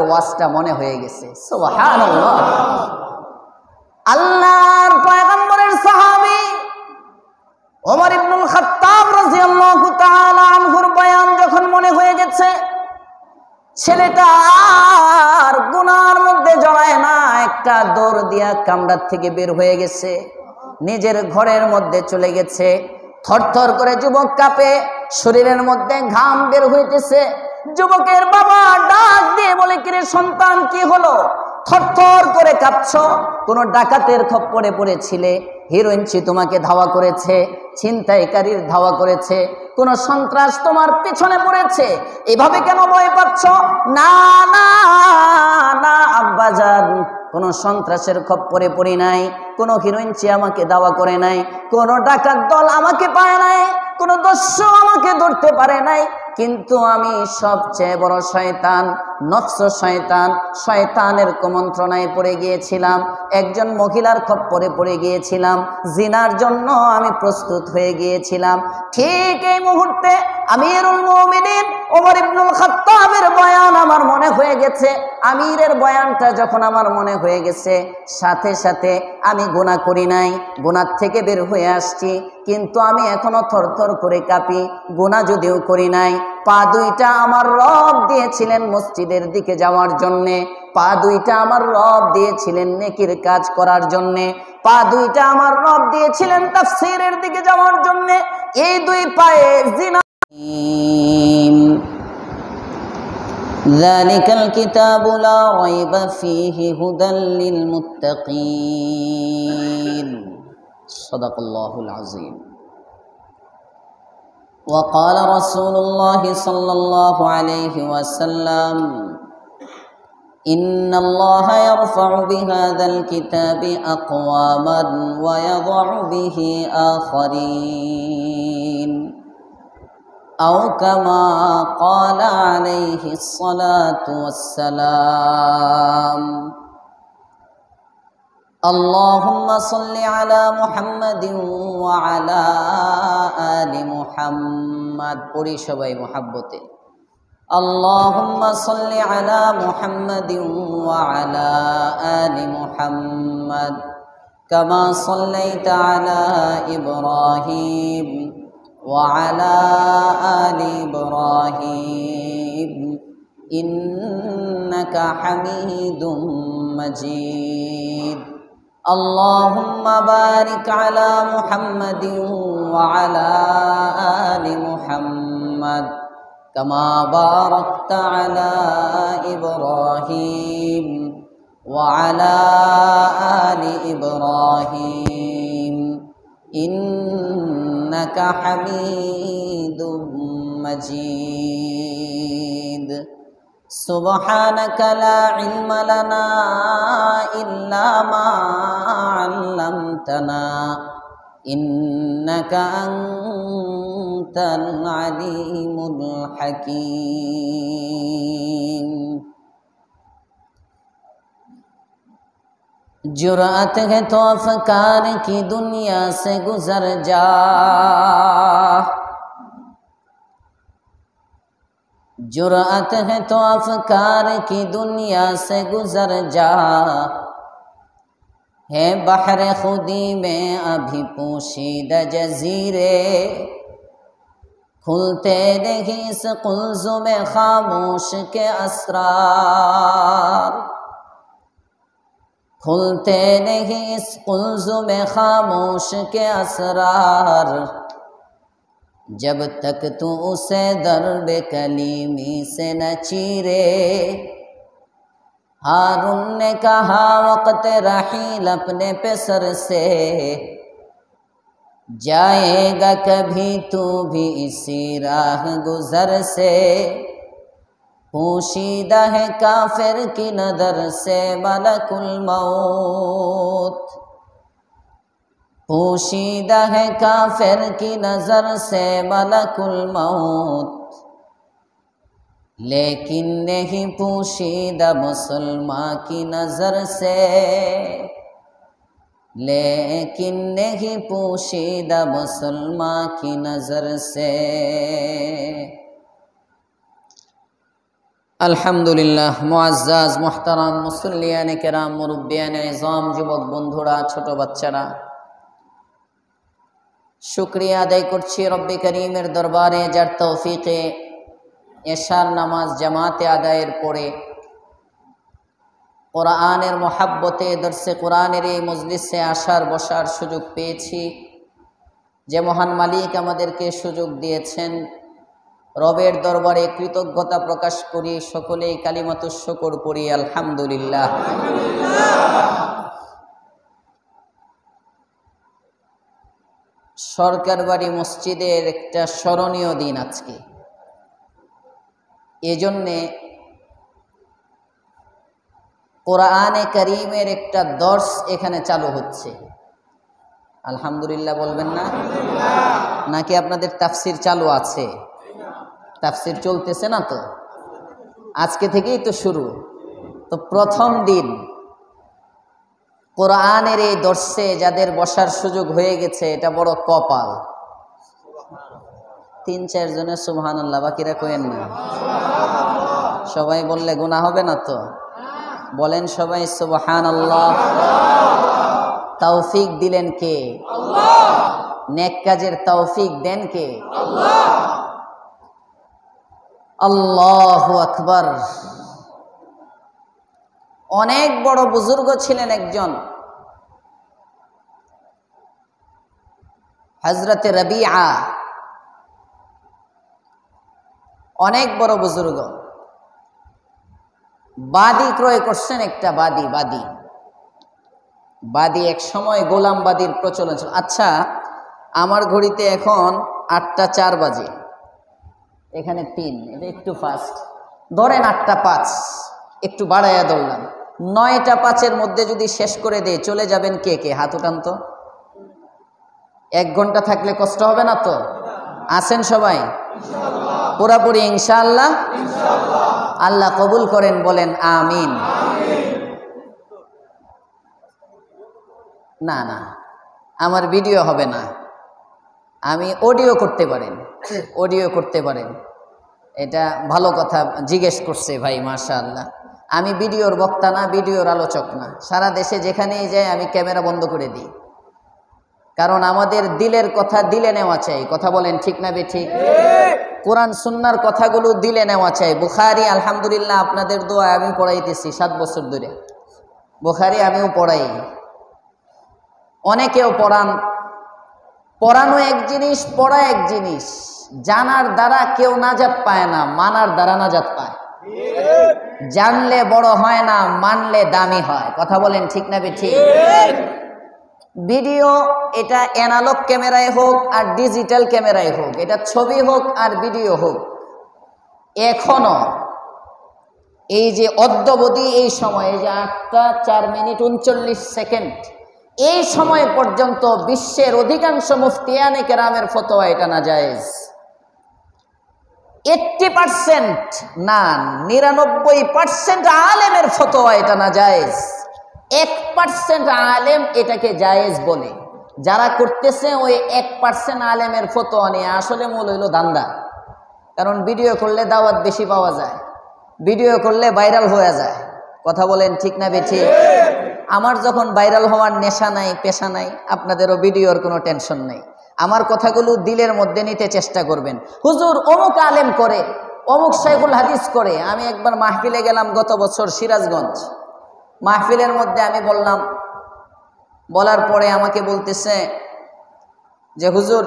খাত্তাবের ওয়াজটা মনে হয়ে গেছে। সুবহানাল্লাহ। আল্লাহর পয়গম্বরের সাহাবী ওমর ইবনুল খাত্তাব রাদিয়াল্লাহু তাআলা আনহুর বয়ান যখন মনে হয়ে গেছে, ছেলেটা আর গুনার মধ্যে জড়ায় না, একটা দৌড় দিয়া কামরার থেকে বের হয়ে গেছে, নিজের ঘরের মধ্যে চলে গেছে। থরথর করে যুবক কাঁপে, শরীরের মধ্যে ঘাম বের হইতেছে। যুবকের বাবা ডাক দিয়ে বলে, কিরে সন্তান, কি হলো? থরথর করে কাঁপছো, কোন ডাকাতের খপ্পরে পড়েছিলে? হিরোইনচি তোমাকে ধাওয়া করেছে, ছিনতাইকারীর ধাওয়া করেছে, কোন সন্ত্রাস তোমার পিছনে পড়েছে, এভাবে কেন ভয় পাচ্ছ? না না না আব্বাজান, কোন সন্ত্রাসের খপ্পরে পড়ি নাই, কোন হিরোইনচি আমাকে ধাওয়া করে নাই, কোন ডাকাত দল আমাকে পায় নাই, কোন দস্যু আমাকে ধরতে পারে নাই, কিন্তু আমি সবচেয়ে বড় শয়তান, নফস শয়তান, শয়তানের কুমন্ত্রণায় পড়ে গিয়েছিলাম, একজন মহিলার খপ্পরে পড়ে গিয়েছিলাম, জিনার জন্য আমি প্রস্তুত হয়ে গিয়েছিলাম। ঠিক এই মুহূর্তে আমিরুল মুমিনিন ওমর ইবনুল খাত্তাবের বয়ান আমার মনে হয়ে গেছে। আমিরের বয়ানটা যখন আমার মনে হয়ে গেছে, সাথে সাথে আমি গুনাহ করি নাই, গুনাহ থেকে বের হয়ে আসছি, কিন্তু আমি এখনো থরথর করে কাঁপি। গুনাহ যদিও করি নাই, পা দুইটা আমার রব দিয়েছিলেন মসজিদের দিকে যাওয়ার জন্যে, পা দুইটা আমার রব দিয়েছিলেন নেকির কাজ করার জন্যে, পা দুইটা আমার রব দিয়েছিলেন তাফসীরের দিকে যাওয়ার জন্যে। এই দুই পায়ে জিনা। যালিকাল কিতাবু লা রাইবা ফীহি হুদাল লিল মুত্তাকিন। সাদাকাল্লাহুল আযীম। وقال رسول الله صلى الله عليه وسلم إن الله يرفع بهذا الكتاب أقواما ويضع به آخرين أو كما قال عليه الصلاة والسلام اللهم صل على محمد وعلى آل محمد পড়ি সবাই মুহাব্বতে اللهم صل على محمد وعلى آل محمد كما صليت على إبراهيم وعلى آل إبراهيم إنك حميد مجيد اللهم بارك على محمد وعلى آل محمد كما باركت على إبراهيم وعلى آل إبراهيم إنك حميد مجيد سبحانك لا علم لنا إلا ما علمتنا إنك أنت العليم الحكيم जुरात है तो अफकार की दुनिया से गुजर जा जुरात है तो अफकार की दुनिया से गुजर जा है बहर खुदी में अभी पोशीदा जजीरे खुलते नहीं इस कुल्ज़ुम खामोश के असरार खुलते नहीं इस कुल्ज़ुम खामोश के असरार जब तक तू उसे दर्बे कलीमी से न चीरे हारून ने कहा वक़्त रहील अपने पे सर से जाएगा कभी तू भी इसी राह गुजर से पोशीदा है काफिर की नदर से मलकुल मौत पोशीदा है काफिर की नजर से मलकुल मौत लेकिन नहीं पोशीदा मुसलमान की नजर से लेकिन नहीं पोशीदा मुसलमान की नजर से আলহামদুলিল্লাহ। মুআজ্জাজ মুহতারাম মুসল্লিয়ানে কেরাম, মুরব্বিয়ানে ইজাম, যুবক বন্ধুরা, ছোট বাচ্চারা, শুকরিয়া আদায় করছি রব্বে করিমের দরবারে, যার তৌফিকে এশার নামাজ জামাতে আদায়ের পরে কোরআনের মোহাব্বতে দর্শে কোরআনের এই মজলিসে আসার বসার সুযোগ পেয়েছি। যে মহান মালিক আমাদেরকে সুযোগ দিয়েছেন, রবের দরবারে কৃতজ্ঞতা প্রকাশ করি। সকলেই কালিমাতুশ শুকর পড়ি আলহামদুলিল্লাহ। সরকার বাড়ি মসজিদের একটা স্মরণীয় দিন আজকে, এজন্যে কোরআনে কারীমের একটা দর্স এখানে চালু হচ্ছে। আলহামদুলিল্লাহ বলবেন না? নাকি আপনাদের তাফসির চালু আছে? তাফসির চলতেছে না তো? আজকে থেকেই তো শুরু। তো প্রথম দিন কোরআনের এই দর্শে যাদের বসার সুযোগ হয়ে গেছে, এটা বড় কপাল। ৩-৪ জনের সুবহানাল্লাহ, বাকিরা কইেন না। সবাই বললে গুনাহ হবে না তো? বলেন সবাই সুবহানাল্লাহ। তৌফিক দিলেন কে? আল্লাহ। নেক কাজের তৌফিক দেন কে? আল্লাহ। আল্লাহু আকবার। অনেক বড় বুজুর্গ ছিলেন একজন, হযরতে রবিআ, অনেক বড় বুজুর্গ। বাদী ক্রয় করছেন, একটা বাদী এক সময় গোলামবাদীর প্রচলন ছিল। আচ্ছা, আমার ঘড়িতে এখন 8টা 4 বাজে, এখানে 3, এটা একটু ফাস্ট ধরেন। 8টা 5 একটু বাড়াইয়া ধরলাম। 9টা 5-এর মধ্যে যদি শেষ করে দেয়, চলে যাবেন কে কে? হাত উঠান তো। 1 ঘন্টা থাকলে কষ্ট হবে না তো? আসেন সবাই পুরাপুরি ইনশাআল্লাহ। আল্লাহ কবুল করেন, বলেন আমিন। না না, আমার ভিডিও হবে না, আমি অডিও করতে পারেন। এটা ভালো কথা জিজ্ঞেস করছে ভাই, মাশাআল্লাহ। আমি ভিডিওর বক্তা না, ভিডিওর আলোচক না। সারা দেশে যেখানেই যাই আমি ক্যামেরা বন্ধ করে দিই, কারণ আমাদের দিলের কথা দিলে নেওয়া চাই। কথা বলেন ঠিক না বেঠিক? কোরআন সুন্নাহর কথাগুলো দিলে নেওয়া চাই। বুখারী আলহামদুলিল্লাহ আপনাদের দোয়ায় আমি পড়াইতেছি 7 বছর ধরে। বুখারী আমিও পড়াই, অনেকেও পড়ান। পড়ানো এক জিনিস, পড়া এক জিনিস। জানার দ্বারা কেউ নাজাত পায় না, মানার দ্বারা নাজাত পায়। জানলে বড় হয় না, মানলে দামি হয়। কথা বলেন ঠিক না বেঠিক? ভিডিও এটা অ্যানালগ ক্যামেরায় হোক আর ডিজিটাল ক্যামেরায় হোক, এটা ছবি হোক আর ভিডিও হোক, এখনো এই যে অদ্যাবধি এই সময়ে যে 8টা 4 মিনিট 39 সেকেন্ড, এই সময় পর্যন্ত বিশ্বের অধিকাংশ মুফতিয়ানে কেরামের ফতোয়া এটা নাজায়েজ। 80% না, 99% আলেমের ফতোয়া এটা নাজায়েজ। 1% আলেম এটাকে জায়েজ বলে। যারা করতেছে ওই 1% আলেমের ফতোয়া নিয়ে আসলে মূল হইল ধান্দা। কারণ ভিডিও করলে দাওয়াত বেশি পাওয়া যায়, ভিডিও করলে ভাইরাল হয়ে যায়। কথা বলেন ঠিক না বেঠিক? আমার যখন ভাইরাল হওয়ার নেশা নাই, পেশা নাই, আপনাদেরও ভিডিওর কোনো টেনশন নেই। আমার কথাগুলো দিলের মধ্যে নিতে চেষ্টা করবেন। হুজুর অমুক আলেম করে, অমুক শাইখুল হাদিস করে। আমি একবার মাহফিলে গেলাম গত বছর সিরাজগঞ্জ। মাহফিলের মধ্যে আমি বললাম, বলার পরে আমাকে বলতেছে যে হুজুর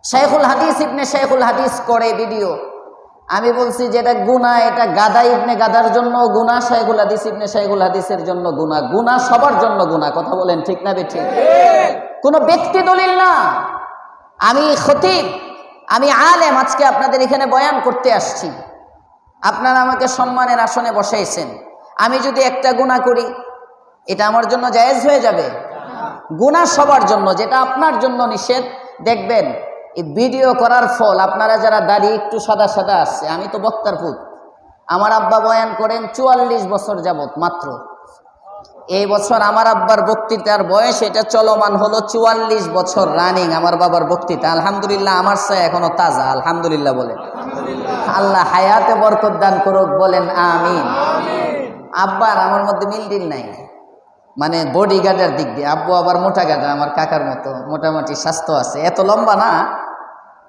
শাইখুল হাদিস ইবনে শাইখুল হাদিস করে ভিডিও। আমি বলছি যে এটা গুনাহ, এটা গাদা ইবনে গাদার জন্য গুনাহ, শাইখুল হাদিস ইবনে শাইখুল হাদিসের জন্য গুনাহ। গুনাহ সবার জন্য গুনাহ। কথা বলেন ঠিক না বেঠিক? কোনো ব্যক্তি দলিল না। আমি খতিব, আমি আলেম, আজকে আপনাদের এখানে বয়ান করতে আসছি। আপনারা আমাকে সম্মানের আসনে বসাইছেন। আমি যদি একটা গুনাহ করি, এটা আমার জন্য জায়েজ হয়ে যাবে? গুনাহ সবার জন্য। যেটা আপনার জন্য নিষেধ, দেখবেন এই ভিডিও করার ফল, আপনারা যারা দাড়ি একটু সাদা সাদা আসছে, আমি তো বক্তার পুত, আমার আব্বা বয়ান করেন 44 বছর যাবত মাত্র। এই বছর আমার আব্বার বক্তৃতার বয়স এটা চলমান হলো 44 বছর রানিং। আমার বাবার বক্তৃতা আলহামদুলিল্লাহ আমার চেয়ে এখনো তাজা। আলহামদুলিল্লাহ বলে আল্লাহ হায়াতে বরকত দান করুক, বলেন আমিন। আব্বার আমার মধ্যে মিল নাই, মানে বডি গার্ডের দিক দিয়ে আব্বু আবার মোটা গার্ডার, আমার কাকার মতো মোটামুটি স্বাস্থ্য আছে, এত লম্বা না,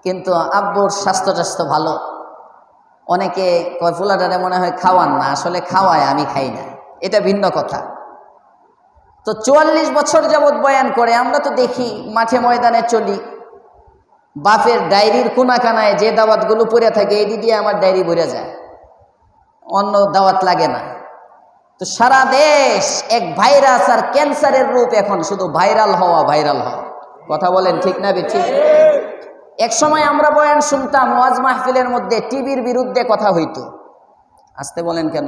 কিন্তু আব্বুর স্বাস্থ্য ভালো। অনেকে কয় ফুলাটারে মনে হয় খাওয়ান না, আসলে খাওয়ায়, আমি খাই না, এটা ভিন্ন কথা। তো 44 বছর যাবৎ বয়ান করে, আমরা তো দেখি মাঠে ময়দানে চলি, বাপের ডায়েরির কোনাকানায় যে দাওয়াতগুলো পড়ে থাকে এটি দিয়ে আমার ডায়েরি ভরে যায়, অন্য দাওয়াত লাগে না। তো সারা দেশ এক ভাইরাস আর ক্যান্সারের রূপ, এখন শুধু ভাইরাল হওয়া। কথা বলেন ঠিক না ঠিক? এক সময় আমরা বয়ান শুনতাম, ওয়াজ মাহফিলের মধ্যে টিভির বিরুদ্ধে কথা হইতো। আসতে বলেন কেন?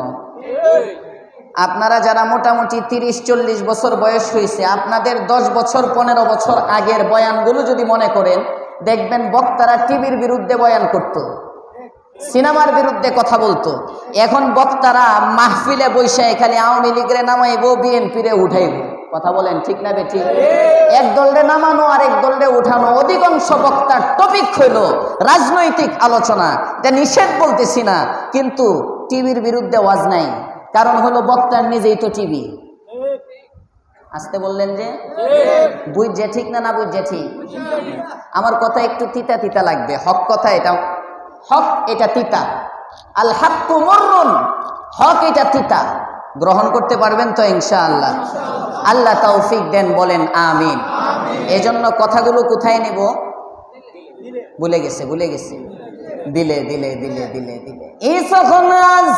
আপনারা যারা মোটামুটি 30-40 বছর বয়স হয়েছে, আপনাদের 10 বছর 15 বছর আগের বয়ানগুলো যদি মনে করেন, দেখবেন বক্তারা টিভির বিরুদ্ধে বয়ান করত, সিনেমার বিরুদ্ধে কথা বলতো। এখন বক্তারা মাহফিলে বৈশা খালি আওয়ামী লীগরে নামাইবো, বিএনপিরে উঠাইব। কথা বলেন ঠিক না ঠিক? এক দলরে নামানো আর এক দলরে উঠানো। অধিকাংশ বক্তার টপিক হইল রাজনৈতিক আলোচনা। এটা নিষেধ বলতেছি না, কিন্তু টিভির বিরুদ্ধে ওয়াজ নাই, কারণ হলো বক্তার নিজেই তো টিভি। আসতে বললেন যে বুঝছে ঠিক না বুঝছে ঠিক? আমার কথা একটু তিতা তিতা লাগবে, হক কথা, এটা হক, এটা তিতা। আল হাক্কু মুররুন, হক এটা তিতা। গ্রহণ করতে পারবেন তো ইনশাআল্লাহ? আল্লাহ তৌফিক দেন, বলেন আমিন। এজন্য কথাগুলো কোথায় নিব? ভুলে গেছে দিলে এই সখন আজ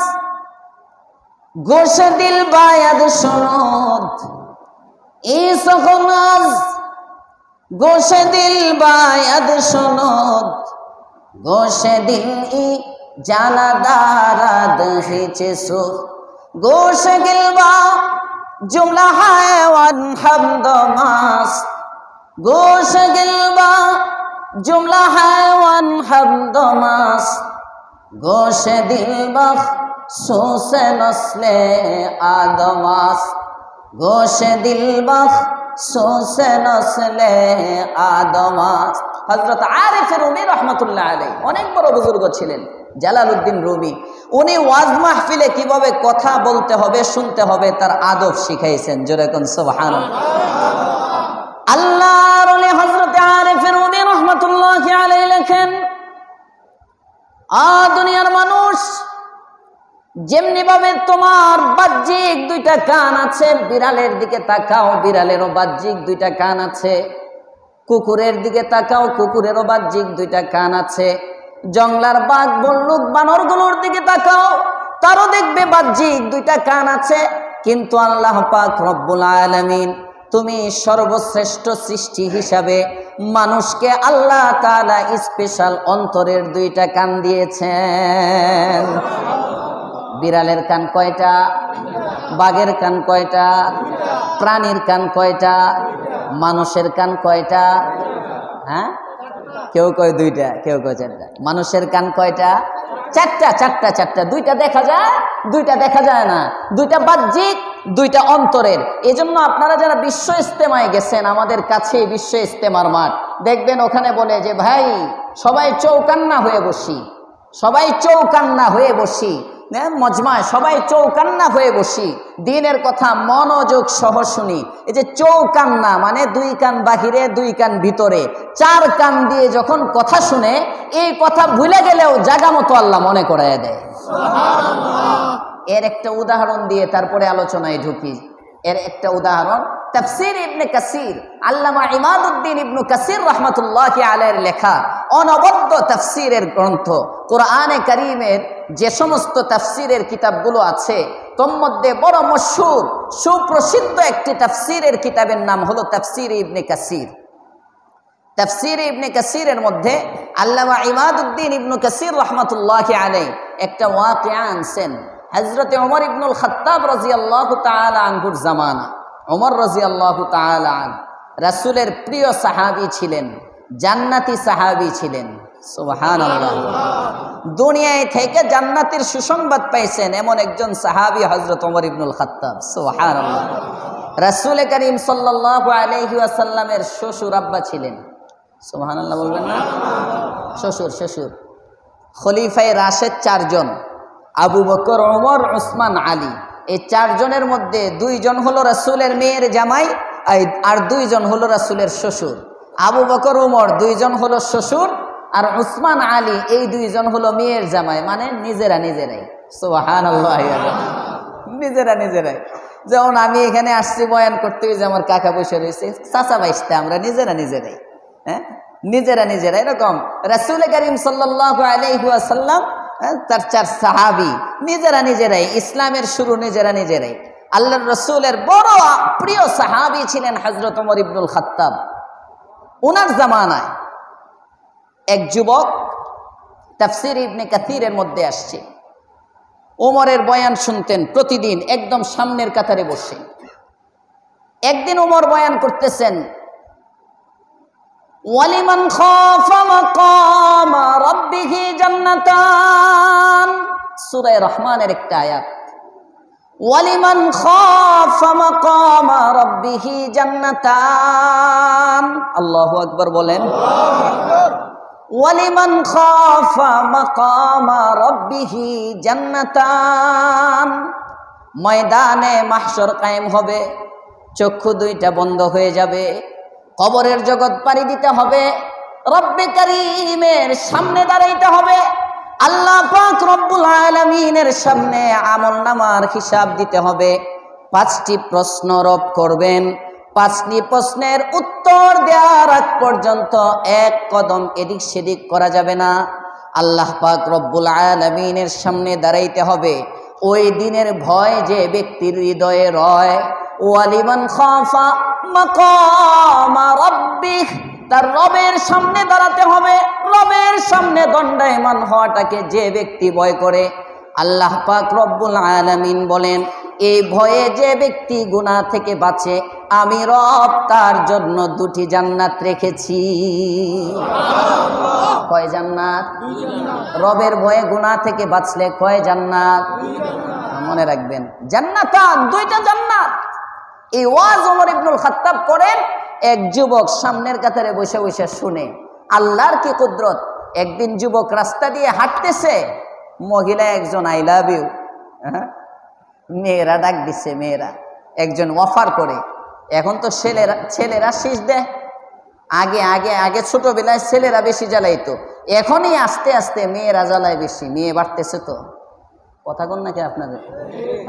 গোশে দিল বায়াদ সনদ, এই সখন আজ গোশে দিল বায়াদ সনদ, গোশে দিল ই জানা দারাদ হেচে সো, গোশে গিলবা জুমলা হায়ওয়ান হামদ মাস, গোশে গিলবা জুমলা হায়ওয়ান হামদ মাস, গোশে দিলবা সোসে নসলে আদমাস, গোশে দিলবা সোসে নসলে আদমাস। হযরত আরিফ রুমি রহমাতুল্লাহ আলাইহি অনেক বড় বুজুর্গ ছিলেন, জালালউদ্দিন রুমি। উনি ওয়াজ মাহফিলে কিভাবে কথা বলতে হবে, শুনতে হবে, তার আদব শিখাইছেন। জোরে কোন সুবহানাল্লাহ। আল্লাহর ওলি হযরত আরিফ রুমি রহমাতুল্লাহ আলাইহি লেখেন, দুনিয়ার মানুষ যেমনি ভাবে তোমার বাহ্যিক 2টা কান আছে, বিড়ালের দিকে তাকাও, বিড়ালেরও বাহ্যিক 2টা কান আছে। কুকুরের দিকে তাকাও, কুকুরেরও বাহ্যিক 2টা কান আছে। জংলার বাঘ বল্লুক বানরগুলোর দিকে তাকাও, তারও দেখবে বাহ্যিক 2টা কান আছে। কিন্তু আল্লাহ পাক রব্বুল আলামিন, তুমি সর্বশ্রেষ্ঠ সৃষ্টি হিসাবে মানুষকে আল্লাহ তাআলা স্পেশাল অন্তরের 2টা কান দিয়েছেন। বিড়ালের কান কয়টা? বাঘের কান কয়টা? প্রাণীর কান কয়টা? মানুষের কান কয়টা? হ্যাঁ, কেউ কয় 2টা, কেউ কয় 4টা। মানুষের কান কয়টা? 4টা। 2টা দেখা যায়, 2টা দেখা যায় না। 2টা বাহ্যিক, 2টা অন্তরের। এজন্য আপনারা যারা বিশ্ব ইজতেমায় গেছেন, আমাদের কাছে বিশ্ব ইজতেমার মাঠ, দেখবেন ওখানে বলে যে ভাই সবাই চৌকান্না হয়ে বসি, সবাই চৌকান্না হয়ে বসি, মজমায় সবাই চৌকান্না হয়ে বসি, দিনের কথা মনোযোগ সহ শুনি। এই যে চৌকান্না মানে 2 কান বাহিরে 2 কান ভিতরে, 4 কান দিয়ে যখন কথা শুনে, এই কথা ভুলে গেলেও জায়গা মতো আল্লাহ মনে করায় দেয়। এর একটা উদাহরণ দিয়ে তারপরে আলোচনায় ঢুকি। এর একটা উদাহরণ তাফসীর ইবনে কাসির, আল্লামা ইমাদউদ্দিন ইবনে কাসির রাহমাতুল্লাহি আলাইহির লেখা অনবদ্য তাফসীরের গ্রন্থ। কোরআনে কারীমের যে সমস্ত তাফসীরের কিতাবগুলো আছে, তোর মধ্যে বড় মশহুর সুপ্রসিদ্ধ একটি তাফসীরের কিতাবের নাম হলো তাফসীর ইবনে কাসির। তাফসীর ইবনে কাসিরের মধ্যে আল্লামা ইমাদউদ্দিন ইবনে কাসির রাহমাতুল্লাহি আলাইহি একটা ওয়াকিয়া আনছেন। হযরতে ওমর ইবনুল খাত্তাব রাদিয়াল্লাহু তাআলা আনহুর জামানা। ওমর রাদিয়াল্লাহু তাআলা আনহু রাসূলের প্রিয় সাহাবী ছিলেন, জান্নাতি সাহাবী ছিলেন। সুবহানাল্লাহ। দুনিয়ায় থেকে জান্নাতের সুসংবাদ পাইছেন এমন একজন সাহাবী হযরত ওমর ইবনুল খাত্তাব। সুবহানাল্লাহ। রাসূল করিম সাল্লাল্লাহু আলাইহি ওয়াসাল্লামের শ্বশুর আব্বা ছিলেন। সুবহানাল্লাহ বলবেন না? শ্বশুর খলিফায়ে রাশেদ 4 জন, আবু বকর, ওমর, উসমান, আলী। এই 4 জনের মধ্যে 2 জন হলো রাসূলের মেয়ের জামাই, আর 2 জন হলো রাসূলের শ্বশুর। আবু বকর, ওমর 2 জন হলো শ্বশুর, আর উসমান, আলী এই 2 জন হলো মেয়ের জামাই, মানে নিজেরাই। সুবহানাল্লাহ। নিজেরাই। যেমন আমি এখানে আসছি বয়ান করতে, যে আমার কাকা বসে রয়েছে, চাচা বাইশটা, আমরা নিজেরাই। হ্যাঁ, নিজেরা। এরকম রাসূল করিম সাল্লাল্লাহু আলাইহি ওয়াসাল্লাম, তার 4 সাহাবী নিজেরাই, ইসলামের শুরু নিজেরাই। আল্লাহর রাসূলের বড় প্রিয় সাহাবী ছিলেন হযরত ওমর ইবনুল খাত্তাব। ওনার জামানায় এক যুবক, তাফসীর ইবনে কাসীরের মধ্যে আসছে, ওমরের বয়ান শুনতেন প্রতিদিন একদম সামনের কাতারে বসে। একদিন ওমর বয়ান করতেছেন, ওয়ালিমান খাফা মাকামা রাব্বিহি জান্নাতান, সূরা রহমানের একটা আয়াত। ওয়ালিমান খাফা মাকামা রাব্বিহি জান্নাতান, আল্লাহু আকবার বলেন। ওয়ালিমান খাফা মাকামা রাব্বিহি জান্নাতান, ময়দানে মাহশর কায়েম হবে, চক্ষু 2টা বন্ধ হয়ে যাবে, কবরের জগৎ পাড়ি দিতে হবে, রব্বে কারীমের সামনে দাঁড়াইতে হবে, আল্লাহ পাক রব্বুল আলামিনের সামনে আমলনামার হিসাব দিতে হবে। 5টি প্রশ্ন রব করবেন, 5টি প্রশ্নের উত্তর দেওয়ার আগ পর্যন্ত এক কদম এদিক সেদিক করা যাবে না। আল্লাহ পাক রব্বুল আলামিনের সামনে দাঁড়াইতে হবে। ওই দিনের ভয় যে ব্যক্তির হৃদয়ে রয়, ওয়ালিমান খাফা মাকামা রাব্বিহ, তার রবের সামনে দাঁড়াতে হবে। রবের সামনে দণ্ডায়মান হওয়াটাকে যে ব্যক্তি ভয় করে, আল্লাহ পাক রব্বুল আলামিন বলেন, এই ভয়ে যে ব্যক্তি গুনাহ থেকে বাঁচে, আমি রব তার জন্য 2টি জান্নাত রেখেছি। কয় জান্নাত? রবের ভয়ে গুনাহ থেকে বাঁচলে কয় জান্নাত? মনে রাখবেন, জান্নাতান, 2টা জান্নাত। এই ওয়াজ ওমর ইবনুল খাত্তাব করেন। এক যুবক সামনের কাতারে বসে বসে শুনে। আল্লাহর কি কুদরত, একদিন যুবক রাস্তা দিয়ে হাঁটতেছে, মহিলা একজন আই লাভ ইউ, মেয়েরা ডাক দিচ্ছে, মেয়েরা একজন অফার করে। এখন তো ছেলেরা শীষ দেয়, আগে ছোটবেলায় ছেলেরা বেশি জ্বালাইতো, এখনই আস্তে আস্তে মেয়েরা জ্বালায় বেশি। মেয়ে বাড়তেছে তো, কথা কোন নাকি আপনাদের?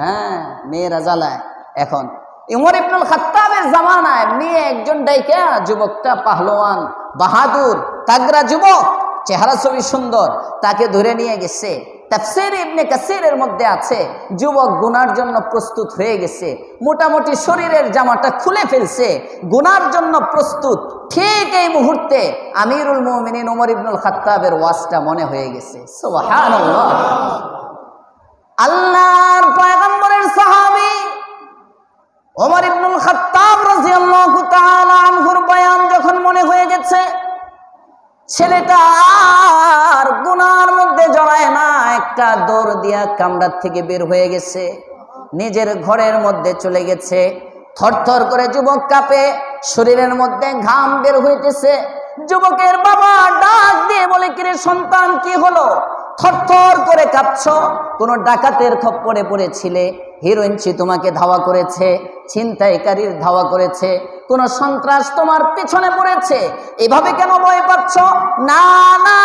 হ্যাঁ, মেয়েরা জ্বালায় এখন। ওমর ইবনুল খাত্তাবের জামানায় মেয়ে একজন ডাইকা, যুবকটা পাহলোয়ান, বাহাদুর, তাগড়া যুবক, চেহারা ছবি সুন্দর, তাকে ধরে নিয়ে গেছে। তাফসীর ইবনে কাসীরের মধ্যে আছে, যুবক গুনার জন্য প্রস্তুত হয়ে গেছে, মোটামুটি শরীরের জামাটা খুলে ফেলছে, গুনার জন্য প্রস্তুত। ঠিক এই মুহূর্তে আমিরুল মুমিনিন ওমর ইবনুল খাত্তাবের ওয়াজটা মনে হয়ে গেছে। সুবহানাল্লাহ। আল্লাহর পয়গম্বরের সাহাবী ওমর ইবনুল খাত্তাব রাদিয়াল্লাহু তাআলা আনহুর বয়ান যখন মনে হয়ে গেছে, ছেলেটা আর গুনার মধ্যে জড়ায় না, একটা দৌড় দিয়া কামরার থেকে বের হয়ে গেছে, নিজের ঘরের মধ্যে চলে গেছে। থরথর করে যুবক কাঁপে, শরীরের মধ্যে ঘাম বের হইতেছে। যুবকের বাবা ডাক দিয়ে বলে, কিরে সন্তান, কি হলো? থরথর করে কাঁপছ, কোন ডাকাতের খপ্পরে পড়েছিলে? হিরোইনচি তোমাকে ধাওয়া করেছে, ছিনতাইকারীর ধাওয়া করেছে, কোন সন্ত্রাস তোমার পিছনে পড়েছে, এভাবে কেন ভয় পাচ্ছ? না না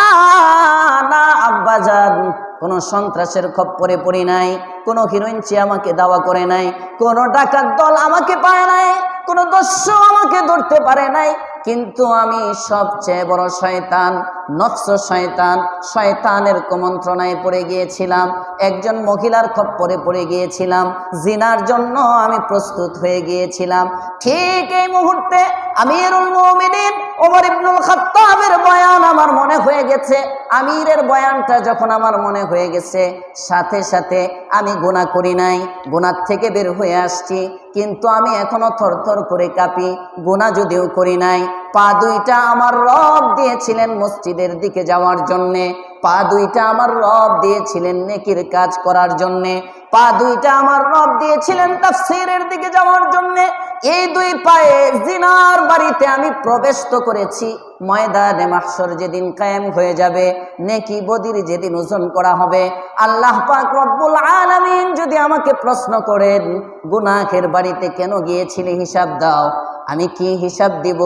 না আব্বাজান, কোন সন্ত্রাসের খপ্পরে পড়ি নাই, কোন হিরোইনচি আমাকে ধাওয়া করে নাই, কোন ডাকাত দল আমাকে পায় নাই, কোন দস্যু আমাকে ধরতে পারে নাই, কিন্তু আমি সবচেয়ে বড় শয়তান, নফস শয়তান, শয়তানের কুমন্ত্রণায় পড়ে গিয়েছিলাম, একজন মহিলার খপ্পরে পড়ে গিয়েছিলাম, জিনার জন্য আমি প্রস্তুত হয়ে গিয়েছিলাম। ঠিক এই মুহূর্তে আমিরুল মুমিনিন ওমর ইবনুল খাত্তাবের বয়ান আমার মনে হয়ে গেছে। আমিরের বয়ানটা যখন আমার মনে হয়ে গেছে, সাথে সাথে আমি গুনাহ করি নাই, গুনাহ থেকে বের হয়ে আসছি, কিন্তু আমি এখনো থরথর করে কাঁপি। গুনাহ যদিও করি নাই, পা 2টা আমার রব দিয়েছিলেন মসজিদের দিকে যাওয়ার জন্যে, পা 2টা আমার রব দিয়েছিলেন নেকির কাজ করার জন্যে, পা 2টা আমার রব দিয়েছিলেন তাফসীরের দিকে যাওয়ার জন্যে। এই 2 পায়ে জিনার বাড়িতে আমি প্রবেশ তো করেছি, ময়দানে মাহশর যেদিন কায়েম হয়ে যাবে, নেকি বদির যেদিন ওজন করা হবে, আল্লাহ পাক রব্বুল আলামিন যদি আমাকে প্রশ্ন করেন গুনাহের বাড়িতে কেন গিয়েছিলে হিসাব দাও, আমি কি হিসাব দিব,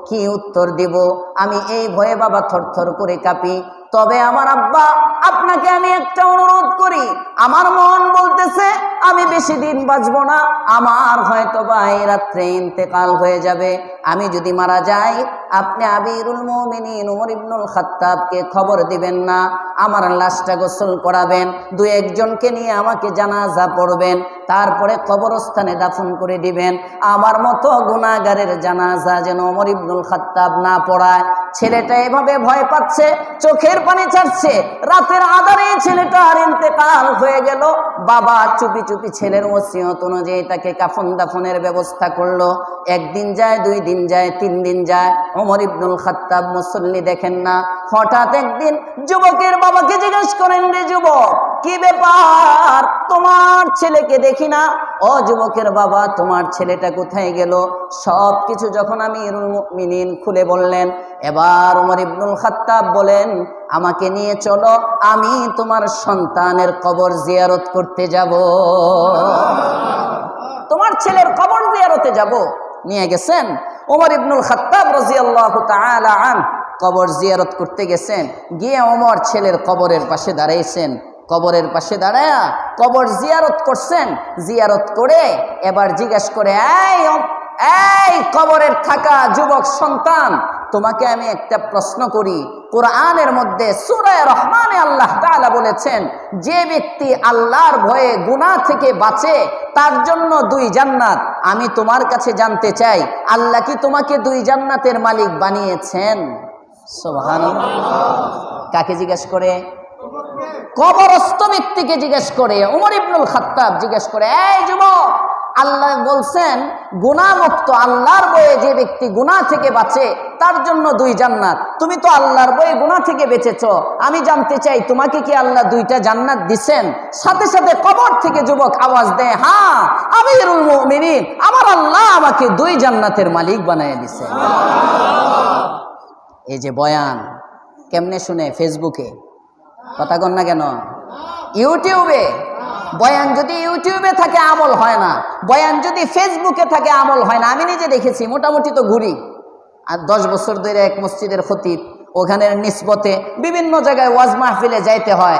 কি উত্তর দিব? আমি এই ভয়ে বাবা থরথর করে কাঁপি। তবে আমার আব্বা, আপনাকে আমি একটা অনুরোধ করি, আমার মন বলতেছে আমি বেশি দিন বাঁচবো না, আমার হয়তো বা এই রাত্রে ইন্তেকাল হয়ে যাবে। আমি যদি মারা যাই, আপনি আমিরুল মুমিনিন ওমর ইবনুল খাত্তাবকে খবর দিবেন না, আমার লাশটা গোসল করাবেন, দু একজনকে নিয়ে আমাকে জানাজা পড়বেন, তারপরে কবরস্থানে দাফন করে দিবেন। আমার মতো গুনাহগারের জানাজা যেন ওমর ইবনুল খাত্তাব না পড়ায়। ছেলেটা এভাবে ভয় পাচ্ছে, চোখের পানি ছাড়ছে। রাতের আধারে ছেলেটার ইন্তেকাল হয়ে গেল। বাবা চুপি চুপি ছেলের ওসিয়ত অনুযায়ী তাকে কাফন দাফনের ব্যবস্থা করলো। একদিন যায়, 2 দিন যায়, 3 দিন যায়, ওমর ইবনুল খাত্তাব মুসল্লি দেখেন না। হঠাৎ একদিন যুবকের বাবাকে জিজ্ঞেস করেন, রে যুবক, কি ব্যাপার, তোমার ছেলেকে দেখি না? ও যুবকের বাবা, তোমার ছেলেটা কোথায় গেল? সব কিছু যখন আমিরুল মুমিনিন খুলে বললেন, এবার ওমর ইবনুল খাত্তাব বলেন, আমাকে নিয়ে চলো, আমি তোমার সন্তানের কবর জিয়ারত করতে যাব, তোমার ছেলের কবর জিয়ারতে যাব। নিয়ে গেছেন ওমর ইবনুল খাত্তাব রাদিয়াল্লাহু তাআলা আন, কবর জিয়ারত করতে গেছেন। গিয়ে ওমর ছেলের কবরের পাশে দাঁড়াইছেন। কবরের পাশে দাঁড়ায়া কবর জিয়ারত করছেন। জিয়ারত করে এবার জিজ্ঞেস করে, এই কবরের থাকা যুবক সন্তান, তোমাকে আমি একটা প্রশ্ন করি। কোরআনের মধ্যে সূরা রহমানে আল্লাহ তাআলা বলেছেন, যে ব্যক্তি আল্লাহর ভয়ে গুনাহ থেকে বাঁচে তার জন্য 2 জান্নাত। আমি তোমার কাছে জানতে চাই, আল্লাহ কি তোমাকে 2 জান্নাতের মালিক বানিয়েছেন? সুবহানাল্লাহ। কাকে জিজ্ঞেস করে? কবরস্থ ব্যক্তিকে জিজ্ঞেস করে। ওমর ইবনুল খাত্তাব জিজ্ঞেস করে, এই যুবক, আল্লাহ বলছেন গুনাহমুক্ত, আল্লাহর ভয়ে যে ব্যক্তি গুনাহ থেকে বাঁচে তার জন্য 2 জান্নাত। তুমি তো আল্লাহর ভয়ে গুনাহ থেকে বেঁচেছো, আমি জানতে চাই তোমাকে কি আল্লাহ 2টা জান্নাত দিছেন? সাথে সাথে কবর থেকে যুবক আওয়াজ দেয়, হ্যাঁ আমিরুল মুমিনিন, আমার আল্লাহ আমাকে 2 জান্নাতের মালিক বানিয়ে দিছেন। এই যে বয়ান কেমনে শুনে? ফেসবুকে, কথা কন না কেন? ইউটিউবে। বয়ান যদি ইউটিউবে থাকে আমল হয় না, বয়ান যদি ফেসবুকে থাকে আমল হয় না। আমি নিজে দেখেছি, মোটামুটি তো ঘুরি, আর 10 বছর ধরে এক মসজিদের খতিব, ওখানের নিসবতে বিভিন্ন জায়গায় ওয়াজ মাহফিলে যাইতে হয়।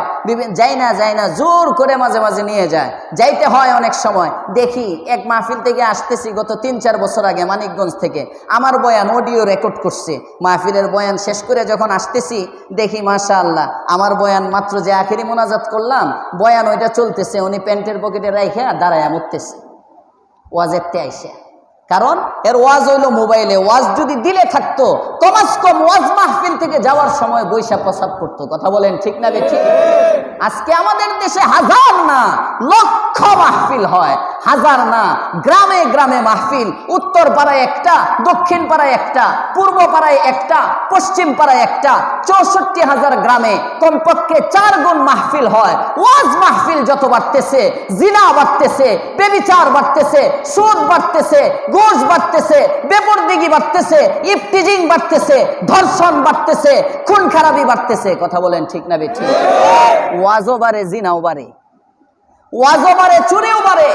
যাই না জোর করে মাঝে মাঝে নিয়ে যায়, যাইতে হয় অনেক সময়। দেখি এক মাহফিল থেকে আসতেছি গত 3-4 বছর আগে মানিকগঞ্জ থেকে, আমার বয়ান অডিও রেকর্ড করছে। মাহফিলের বয়ান শেষ করে যখন আসতেছি দেখি মাশাআল্লাহ, আমার বয়ান মাত্র যে আখেরি মোনাজাত করলাম, বয়ান ওইটা চলতেছে, উনি প্যান্টের পকেটে রাইখে দাঁড়ায় মুততেছে ওয়াজেরতে আইসে। কারণ এর ওয়াজ হইলো মোবাইলে। ওয়াজ যদি দিলে থাকতো, কমাস কম ওয়াজ মাহফিল থেকে যাওয়ার সময় বৈশা প্রসাব করতো। কথা বলেন ঠিক না বেঠিক? আজকে আমাদের দেশে হাজার না লক্ষ মাহফিল হয়, হাজার না গ্রামে গ্রামে মাহফিল। উত্তর পাড়ায় একটা, দক্ষিণ পাড়ায় একটা, পূর্ব পাড়ায় একটা, পশ্চিম পাড়ায় একটা, 64,000 গ্রামে কমপক্ষে 4 গুণ মাহফিল হয়। ওয়াজ মাহফিল যত বাড়তেছে, জিনা বাড়তেছে, ব্যভিচার বাড়তেছে, সুদ বাড়তেছে, ঘুষ বাড়তেছে, বেপরদিগি বাড়তেছে, ইফটিজিং বাড়তেছে, ধর্ষণ বাড়তেছে, খুন খারাপি বাড়তেছে। কথা বলেন ঠিক না বেঠিক? ওয়াজও বাড়ে, জিনাও বাড়ে, ওয়াজও বাড়ে, চুরিও বাড়ে,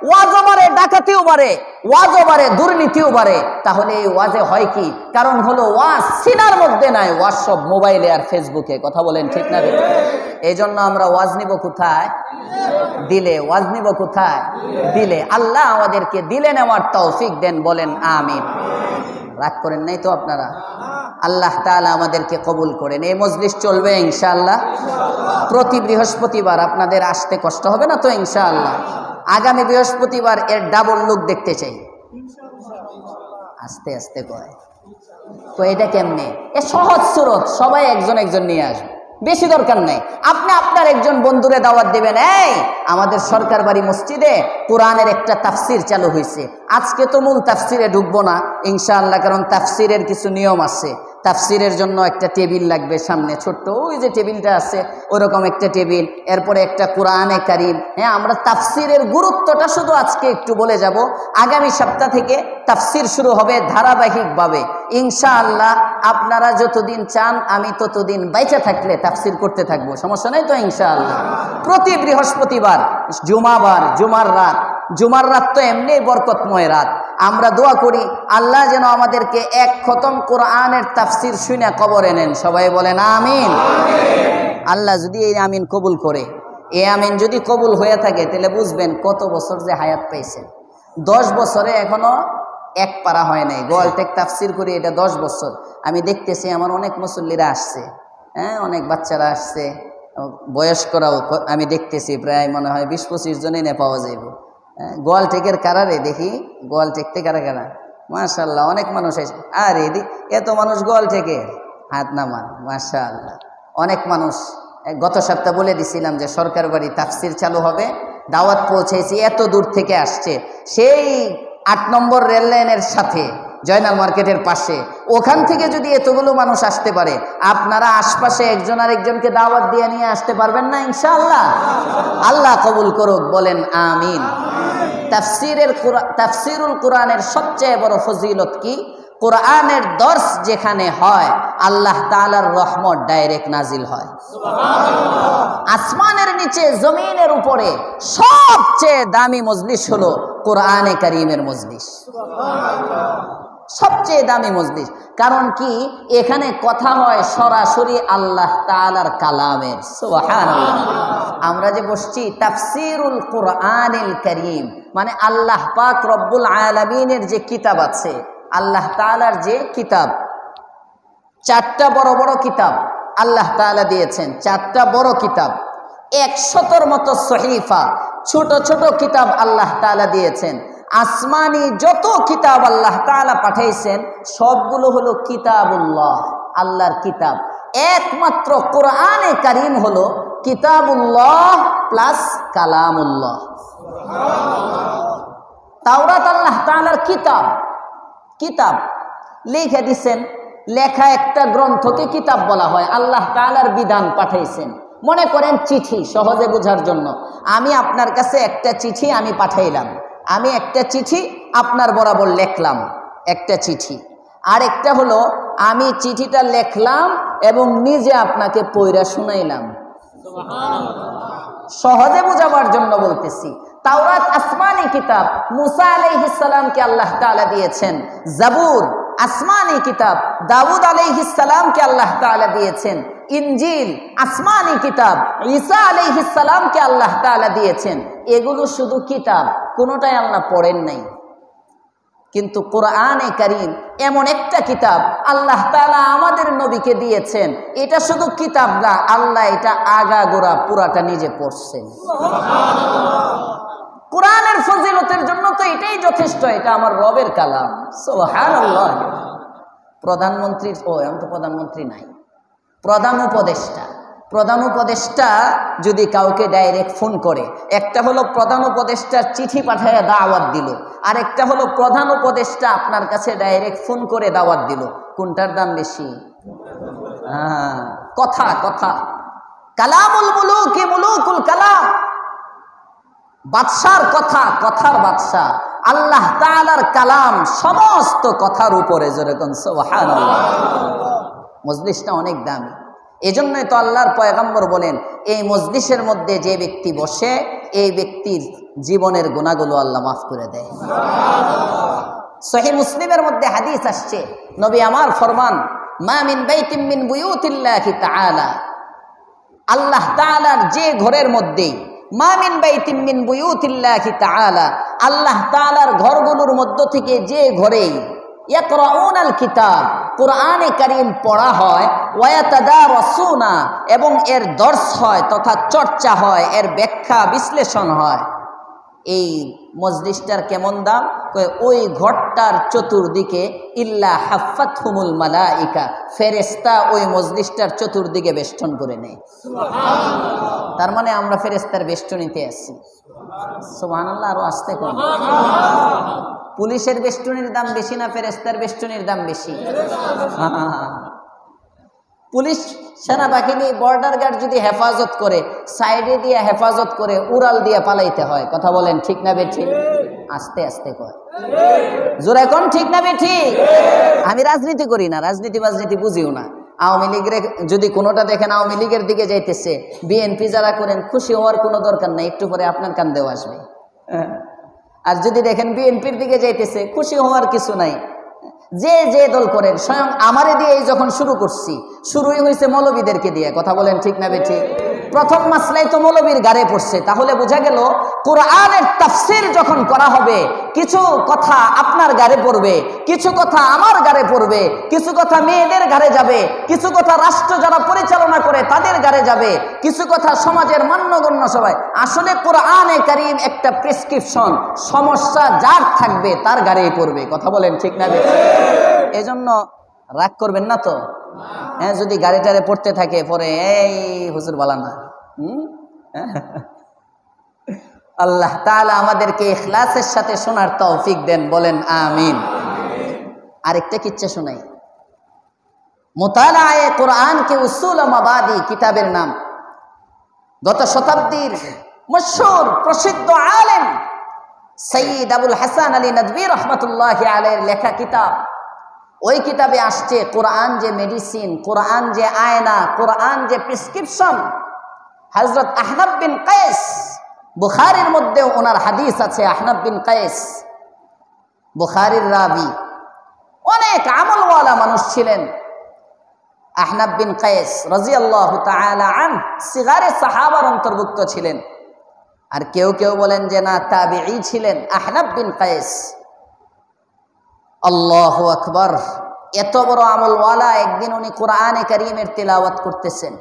ওয়াজও বাড়ে, ডাকাতিও বাড়ে, ওয়াজও বাড়ে, দুর্নীতিও বাড়ে। তাহলে এই ওয়াজে হয় কি? কারণ হলো ওয়াজ সিনার মধ্যে নাই, ওয়াজ সব মোবাইলে আর ফেসবুকে। কথা বলেন ঠিক না বেঠিক? এই জন্য আমরা ওয়াজ নিব কোথায়? দিলে। ওয়াজ নিব কোথায়? দিলে। আল্লাহ আমাদেরকে দিলে নেওয়ার তৌফিক দেন, বলেন আমিন। রাগ করেন নাই তো আপনারা? আল্লাহ তাআলা আমাদেরকে কবুল করেন। এই মজলিস চলবে ইনশাআল্লাহ। প্রতি বৃহস্পতিবার আপনাদের আসতে কষ্ট হবে না তো ইনশাআল্লাহ? আগামী বৃহস্পতিবার এর ডাবল লুক দেখতে চাই। আস্তে আস্তে কয় তো, এটা কেমনে? এ সহজ সুরত, সবাই একজন একজন নিয়ে আসবে, বেশি দরকার নেই। আপনি আপনার একজন বন্ধুরে দাওয়াত দিবেন, এই আমাদের সরকার বাড়ি মসজিদে কোরআনের একটা তাফসির চালু হয়েছে, আজকে তো মূল তাফসিরে ঢুকবো না ইনশাআল্লাহ, কারণ তাফসিরের কিছু নিয়ম আছে। তাফসিরের জন্য একটা টেবিল লাগবে সামনে, ছোট্ট ওই যে টেবিলটা আছে ওরকম একটা টেবিল, এরপরে একটা কোরআনে কারিম। হ্যাঁ, আমরা তাফসিরের গুরুত্বটা শুধু আজকে একটু বলে যাব। আগামী সপ্তাহ থেকে তাফসির শুরু হবে ধারাবাহিকভাবে ইনশাআল্লাহ। আপনারা যতদিন চান আমি ততদিন বাইচা থাকলে তাফসির করতে থাকবো, সমস্যা নেই তো ইনশাআল্লাহ। প্রতি বৃহস্পতিবার জুমার রাত তো এমনি বরকতময় রাত। আমরা দোয়া করি আল্লাহ যেন আমাদেরকে এক খতম কোরআনের তাফসির শুনে কবরে নেন। সবাই বলেন আমিন। আল্লাহ যদি এই আমিন কবুল করে, এই আমিন যদি কবুল হয়ে থাকে তাহলে বুঝবেন কত বছর যে হায়াত পাইছেন। 10 বছরে এখনো এক পারা হয় নাই। গোয়ালটেক তাফসির করি এটা 10 বছর। আমি দেখতেছি আমার অনেক মুসল্লিরা আসছে, হ্যাঁ, অনেক বাচ্চারা আসছে, বয়স্করাও আমি দেখতেছি প্রায় মনে হয় 20-25 জনই না পাওয়া যাইব। গোয়ালটেকের কারারে দেখি, গোয়ালটেক থেকে কারা মাশাআল্লাহ অনেক মানুষ আছে। আর এত মানুষ গোয়ালটেকের, হাত নামান মাশাআল্লাহ অনেক মানুষ। গত সপ্তাহ বলে দিছিলাম যে সরকার বাড়ি তাফসির চালু হবে, দাওয়াত পৌঁছেছি, এত দূর থেকে আসছে। সেই 8 নম্বর রেল লাইনের সাথে জয়নাল মার্কেটের পাশে, ওখান থেকে যদি এতগুলো মানুষ আসতে পারে, আপনারা আশপাশে একজন আরেকজনকে দাওয়াত দিয়ে নিয়ে আসতে পারবেন না ইনশাআল্লাহ? আল্লাহ কবুল করুক, বলেন আমিন। তাফসিরুল কোরআনের সবচেয়ে বড় ফজিলত কি? কোরআনের দর্স যেখানে হয় আল্লাহ তাআলার রহমত ডাইরেক্ট নাজিল হয়। আসমানের নিচে জমিনের উপরে সবচেয়ে দামি মজলিস হলো কোরআনে কারীমের মজলিস, সবচেয়ে দামি মজলিস। কারণ কি? এখানে কথা হয় সরাসরি আল্লাহ তাআলার কালামের। সুবহানাল্লাহ। আমরা যে বসছি তাফসিরুল কোরআনিল কারীম মানে আল্লাহ পাক রব্বুল আলামিনের যে কিতাব আছে, আল্লাহ তাআলার যে কিতাব, 4টা বড় বড় কিতাব আল্লাহ তাআলা দিয়েছেন, 4টা বড় কিতাব, 100-র মতো সহিফা, ছোট ছোট কিতাব আল্লাহ তাআলা দিয়েছেন। আসমানি যত কিতাব আল্লাহ তাআলা পাঠাইছেন সবগুলো হলো কিতাবুল্লাহ, আল্লাহর কিতাব। একমাত্র কোরআনে কারীম হলো কিতাবুল্লাহ প্লাস কালামুল্লাহ। তাওরাত আল্লাহ তাআলার কিতাব, কিতাব লিখে দিছেন, লেখা একটা গ্রন্থকে কিতাব বলা হয়। আল্লাহ তাআলার বিধান পাঠাইছেন। মনে করেন চিঠি, সহজে বোঝার জন্য আমি আপনার কাছে একটা চিঠি আমি পাঠাইলাম, আমি একটা চিঠি আপনার বরাবর লেখলাম, একটা চিঠি। আর একটা হলো আমি চিঠিটা লেখলাম এবং নিজে আপনাকে পড়া শুনাইলাম। সহজে বোঝাবার জন্য বলতেছি। তাওরাত আসমানি কিতাব, মুসা আলাইহিস সালামকে আল্লাহ তাআলা দিয়েছেন। জাবুর আসমানি কিতাব, দাউদ আলাইহিস সালামকে আল্লাহ তাআলা দিয়েছেন। ইনজিল আসমানি কিতাব, ঈসা আলাইহিস সালামকে আল্লাহ তাআলা দিয়েছেন। এগুলো শুধু কিতাব, কোনোটাই আল্লাহ পড়েন নাই। কিন্তু কোরআনে কারীম এমন একটা কিতাব আল্লাহ তাআলা আমাদের নবীকে দিয়েছেন। এটা শুধু কিতাব না, আল্লাহ এটা আগাগোড়া পুরাটা নিজে পড়ছেন। কোরআনের ফজিলতের জন্য তো এটাই যথেষ্ট, এটা আমার রবের কালাম। সুবহানাল্লাহ। প্রধানমন্ত্রী, এখন তো প্রধানমন্ত্রী নাই, প্রধান উপদেষ্টা যদি কাউকে ডাইরেক্ট ফোন করে, একটা হলো প্রধান উপদেষ্টার চিঠি পাঠায় দাওয়াত দিল, আর একটা হলো প্রধান উপদেষ্টা আপনার কাছে ডাইরেক্ট ফোন করে দাওয়াত দিল। কোনটার দাম বেশি? কথা, কথা। কালামুল মুলুকি মুলুকুল কালাম, বাদশার কথা, কথার বাদশা। আল্লাহ তাআলার কালাম সমস্ত কথার উপরে, যেরকম সুবহানাল্লাহ। মজলিসটা অনেক দামি। এজন্যই তো আল্লাহর পয়গম্বর বলেন, এই মজলিসের মধ্যে যে ব্যক্তি বসে এই ব্যক্তির জীবনের গুনাহগুলো আল্লাহ মাফ করে দেয়। সহিহ মুসলিমের মধ্যে হাদিস আসছে, নবী আমার ফরমান, মা মিন বাইতিন মিন বুয়ুতিল্লাহি তাআলা, আল্লাহ তাআলার যে ঘরের মধ্যে, মা মিন বাইতিন মিন বুয়ুতিল্লাহি তাআলা, আল্লাহ তাআলার ঘরগুলোর মধ্য থেকে যে ঘরেই ইয়াকরাউনাল কিতাব, কোরআনে কারীম পড়া হয়, ওয়া ইয়াতাদারাসুনা, এবং এর দর্স হয় তথা চর্চা হয়, এর ব্যাখ্যা বিশ্লেষণ হয়, এই মজলিসটার কেমন দাম? ওই ঘরটার চতুর্দিকে ইল্লা হাফাতহুমুল মালাইকা, ফেরেশতা ওই মজলিসটার চতুর্দিকে বেষ্টন করে নেয়। তার মানে আমরা ফেরেশতার বেষ্টনীতে আছি। সুবহানাল্লাহ। আরো আসতে কোন? পুলিশের বেষ্টনীর দাম বেশি না ফেরেশতার বেষ্টনীর দাম বেশি? পুলিশ সেনাবাহিনী বর্ডার গার্ড যদি হেফাজত করে, সাইডে দিয়ে হেফাজত করে, উড়াল দিয়ে পালাইতে হয়। কথা বলেন ঠিক না বেঠিক? আস্তে আস্তে কয়, জোরে কোন ঠিক না বেঠিক? আমি রাজনীতি করি না, রাজনীতি বুঝিও না। আওয়ামী লীগের যদি কোনোটা দেখেন আওয়ামী লীগের দিকে যাইতেছে, বিএনপি যারা করেন, খুশি হওয়ার কোনো দরকার নাই, একটু পরে আপনার কান্দেও আসবে। আর যদি দেখেন বিএনপির দিকে যাইতেছে, খুশি হওয়ার কিছু নাই। যে যে দল করেন, স্বয়ং আমারে দিয়ে যখন শুরু করছি, শুরুই হয়েছে মৌলবীদেরকে দিয়ে। কথা বলেন ঠিক না বেঠিক? প্রথম মাসলাই তো মৌলবীর গাড়ে পড়ছে। তাহলে বোঝা গেল কোরআনের তাফসীর যখন করা হবে, কিছু কথা আপনার গাড়ে পড়বে, কিছু কথা আমার গাড়ে পড়বে, কিছু কথা মেয়েদের গাড়ে যাবে, কিছু কথা রাষ্ট্র যারা পরিচালনা করে তাদের গাড়ে যাবে, কিছু কথা সমাজের মান্যগণ্য সবাই। আসলে কোরআনে কারীম একটা প্রেসক্রিপশন, সমস্যা যার থাকবে তার গাড়েই পড়বে। কথা বলেন ঠিক না বেঠিক? এজন্য রাগ করবেন না তো। হ্যাঁ, যদি গাড়িটারে পড়তে থাকে পরে এই হুজুর বলা না। আল্লাহ তাআলা আমাদেরকে ইখলাসের সাথে শোনার তৌফিক দেন, বলেন আমিন। আরেকটা কিচ্ছা শোনাই। মুতালায়ে কোরআন কে উসুল মাবাদি কিতাবের নাম। গত শতাব্দীর মশহুর প্রসিদ্ধ আলেম সৈয়দ আবুল হাসান আলী নদভী রহমতুল্লাহি আলাইহির লেখা কিতাব। ওই কিতাবে আসছে কোরআন যে মেডিসিন, কোরআন যে আয়না, কোরআন যে প্রেসক্রিপশন। হযরত আহনাব বিন কায়েস, বুখারীর মধ্যে ওনার হাদিস আছে। আহনাব বিন কায়েস বুখারীর রাবি, অনেক আমলওয়ালা মানুষ ছিলেন। আহনাব বিন কায়েস রাদিয়াল্লাহু তাআলা আনহু সিগারে সাহাবার অন্তর্ভুক্ত ছিলেন। আর কেউ কেউ বলেন যে না, তাবিঈ ছিলেন আহনাব বিন কায়েস। আল্লাহু আকবার! এত বড় আমলওয়ালা, একদিন উনি কোরআনে কারীমের তেলাওয়াত করতেছেন।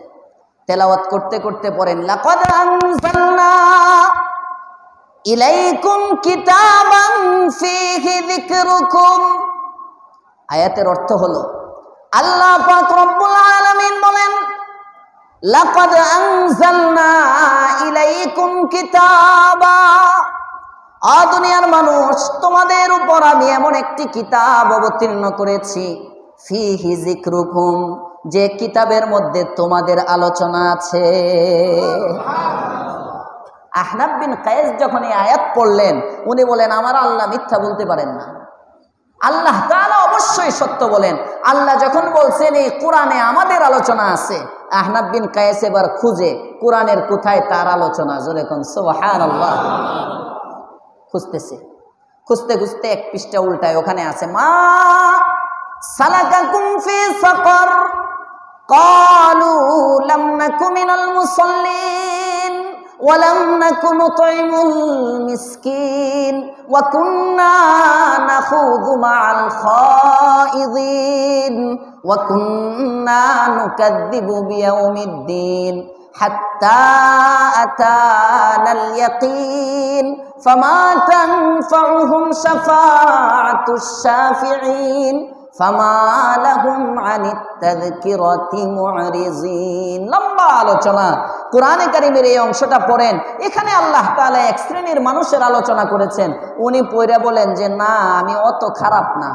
তেলাওয়াত করতে করতে পড়েন, লাকাদ আনজালনা ইলাইকুম কিতাবান ফীহি যিকরুকুম। আয়াতের অর্থ হলো, আল্লাহ পাক রব্বুল আলামিন বলেন, লাকাদ আনজালনা ইলাইকুম কিতাবা, দুনিয়ার মানুষ, তোমাদের উপর আমি এমন একটি কিতাব অবতীর্ণ করেছি, ফীহি যিকরুকুম, যে কিতাবের মধ্যে তোমাদের আলোচনা আছে। আহনাব বিন কায়েস যখন এই আয়াত পড়লেন, উনি বলেন, আমার আল্লাহ মিথ্যা বলতে পারেন না, আল্লাহ তাআলা অবশ্যই সত্য বলেন। আল্লাহ যখন বলছেন এই কোরআনে আমাদের আলোচনা আছে, আহনাব বিন কায়েস এবার খুঁজে কোরআনের কোথায় তার আলোচনা। জোরে কোন সুবহানাল্লাহ। খুঁজতেছে, খুঁজতে খুঁজতে এক পৃষ্ঠা উল্টায়, ওখানে আছে, মা সালাকাকুম ফি সাকার ক্বালু লাম নাকু মিনাল মুসাল্লিন ওয়া লাম নাকু নুতঈমুল মিসকিন ওয়া কুন্না নাখুযু মা'আল খাইযিন ওয়া কুন্না নুকাযযিবু বিয়াউমিদ্দিন হাত্তা আতানাল ইয়াকিন ফামা তানফাউহুম শাফাআতুশ শাফিঈন ফামা লাহুম আনিত তাযকিরাতি মু'রিজিন। লম্বা আলোচনা। কোরআনে কারীমের এই অংশটা পড়েন, এখানে আল্লাহ তাআলা এক শ্রেণীর মানুষের আলোচনা করেছেন। উনি পড়ে বলেন যে না, আমি অত খারাপ না।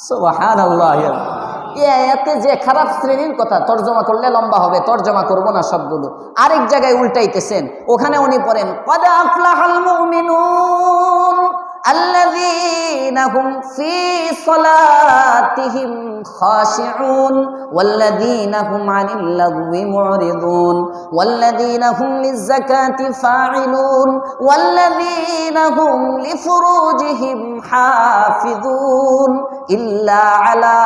সুবহানাল্লাহ। এই আয়াতে যে খারাপ শ্রেণীর কথা তরজমা করলে লম্বা হবে, তরজমা করব না সবগুলো। আরেক জায়গায় উল্টাইতেছেন, ওখানে উনি পড়েন, ক্বাদ আফলাহাল মুমিনুন الذين هم في صلاتهم خاشعون والذين هم عن اللغو معرضون والذين هم للزكاة فاعلون والذين هم لفروجهم حافظون إلا على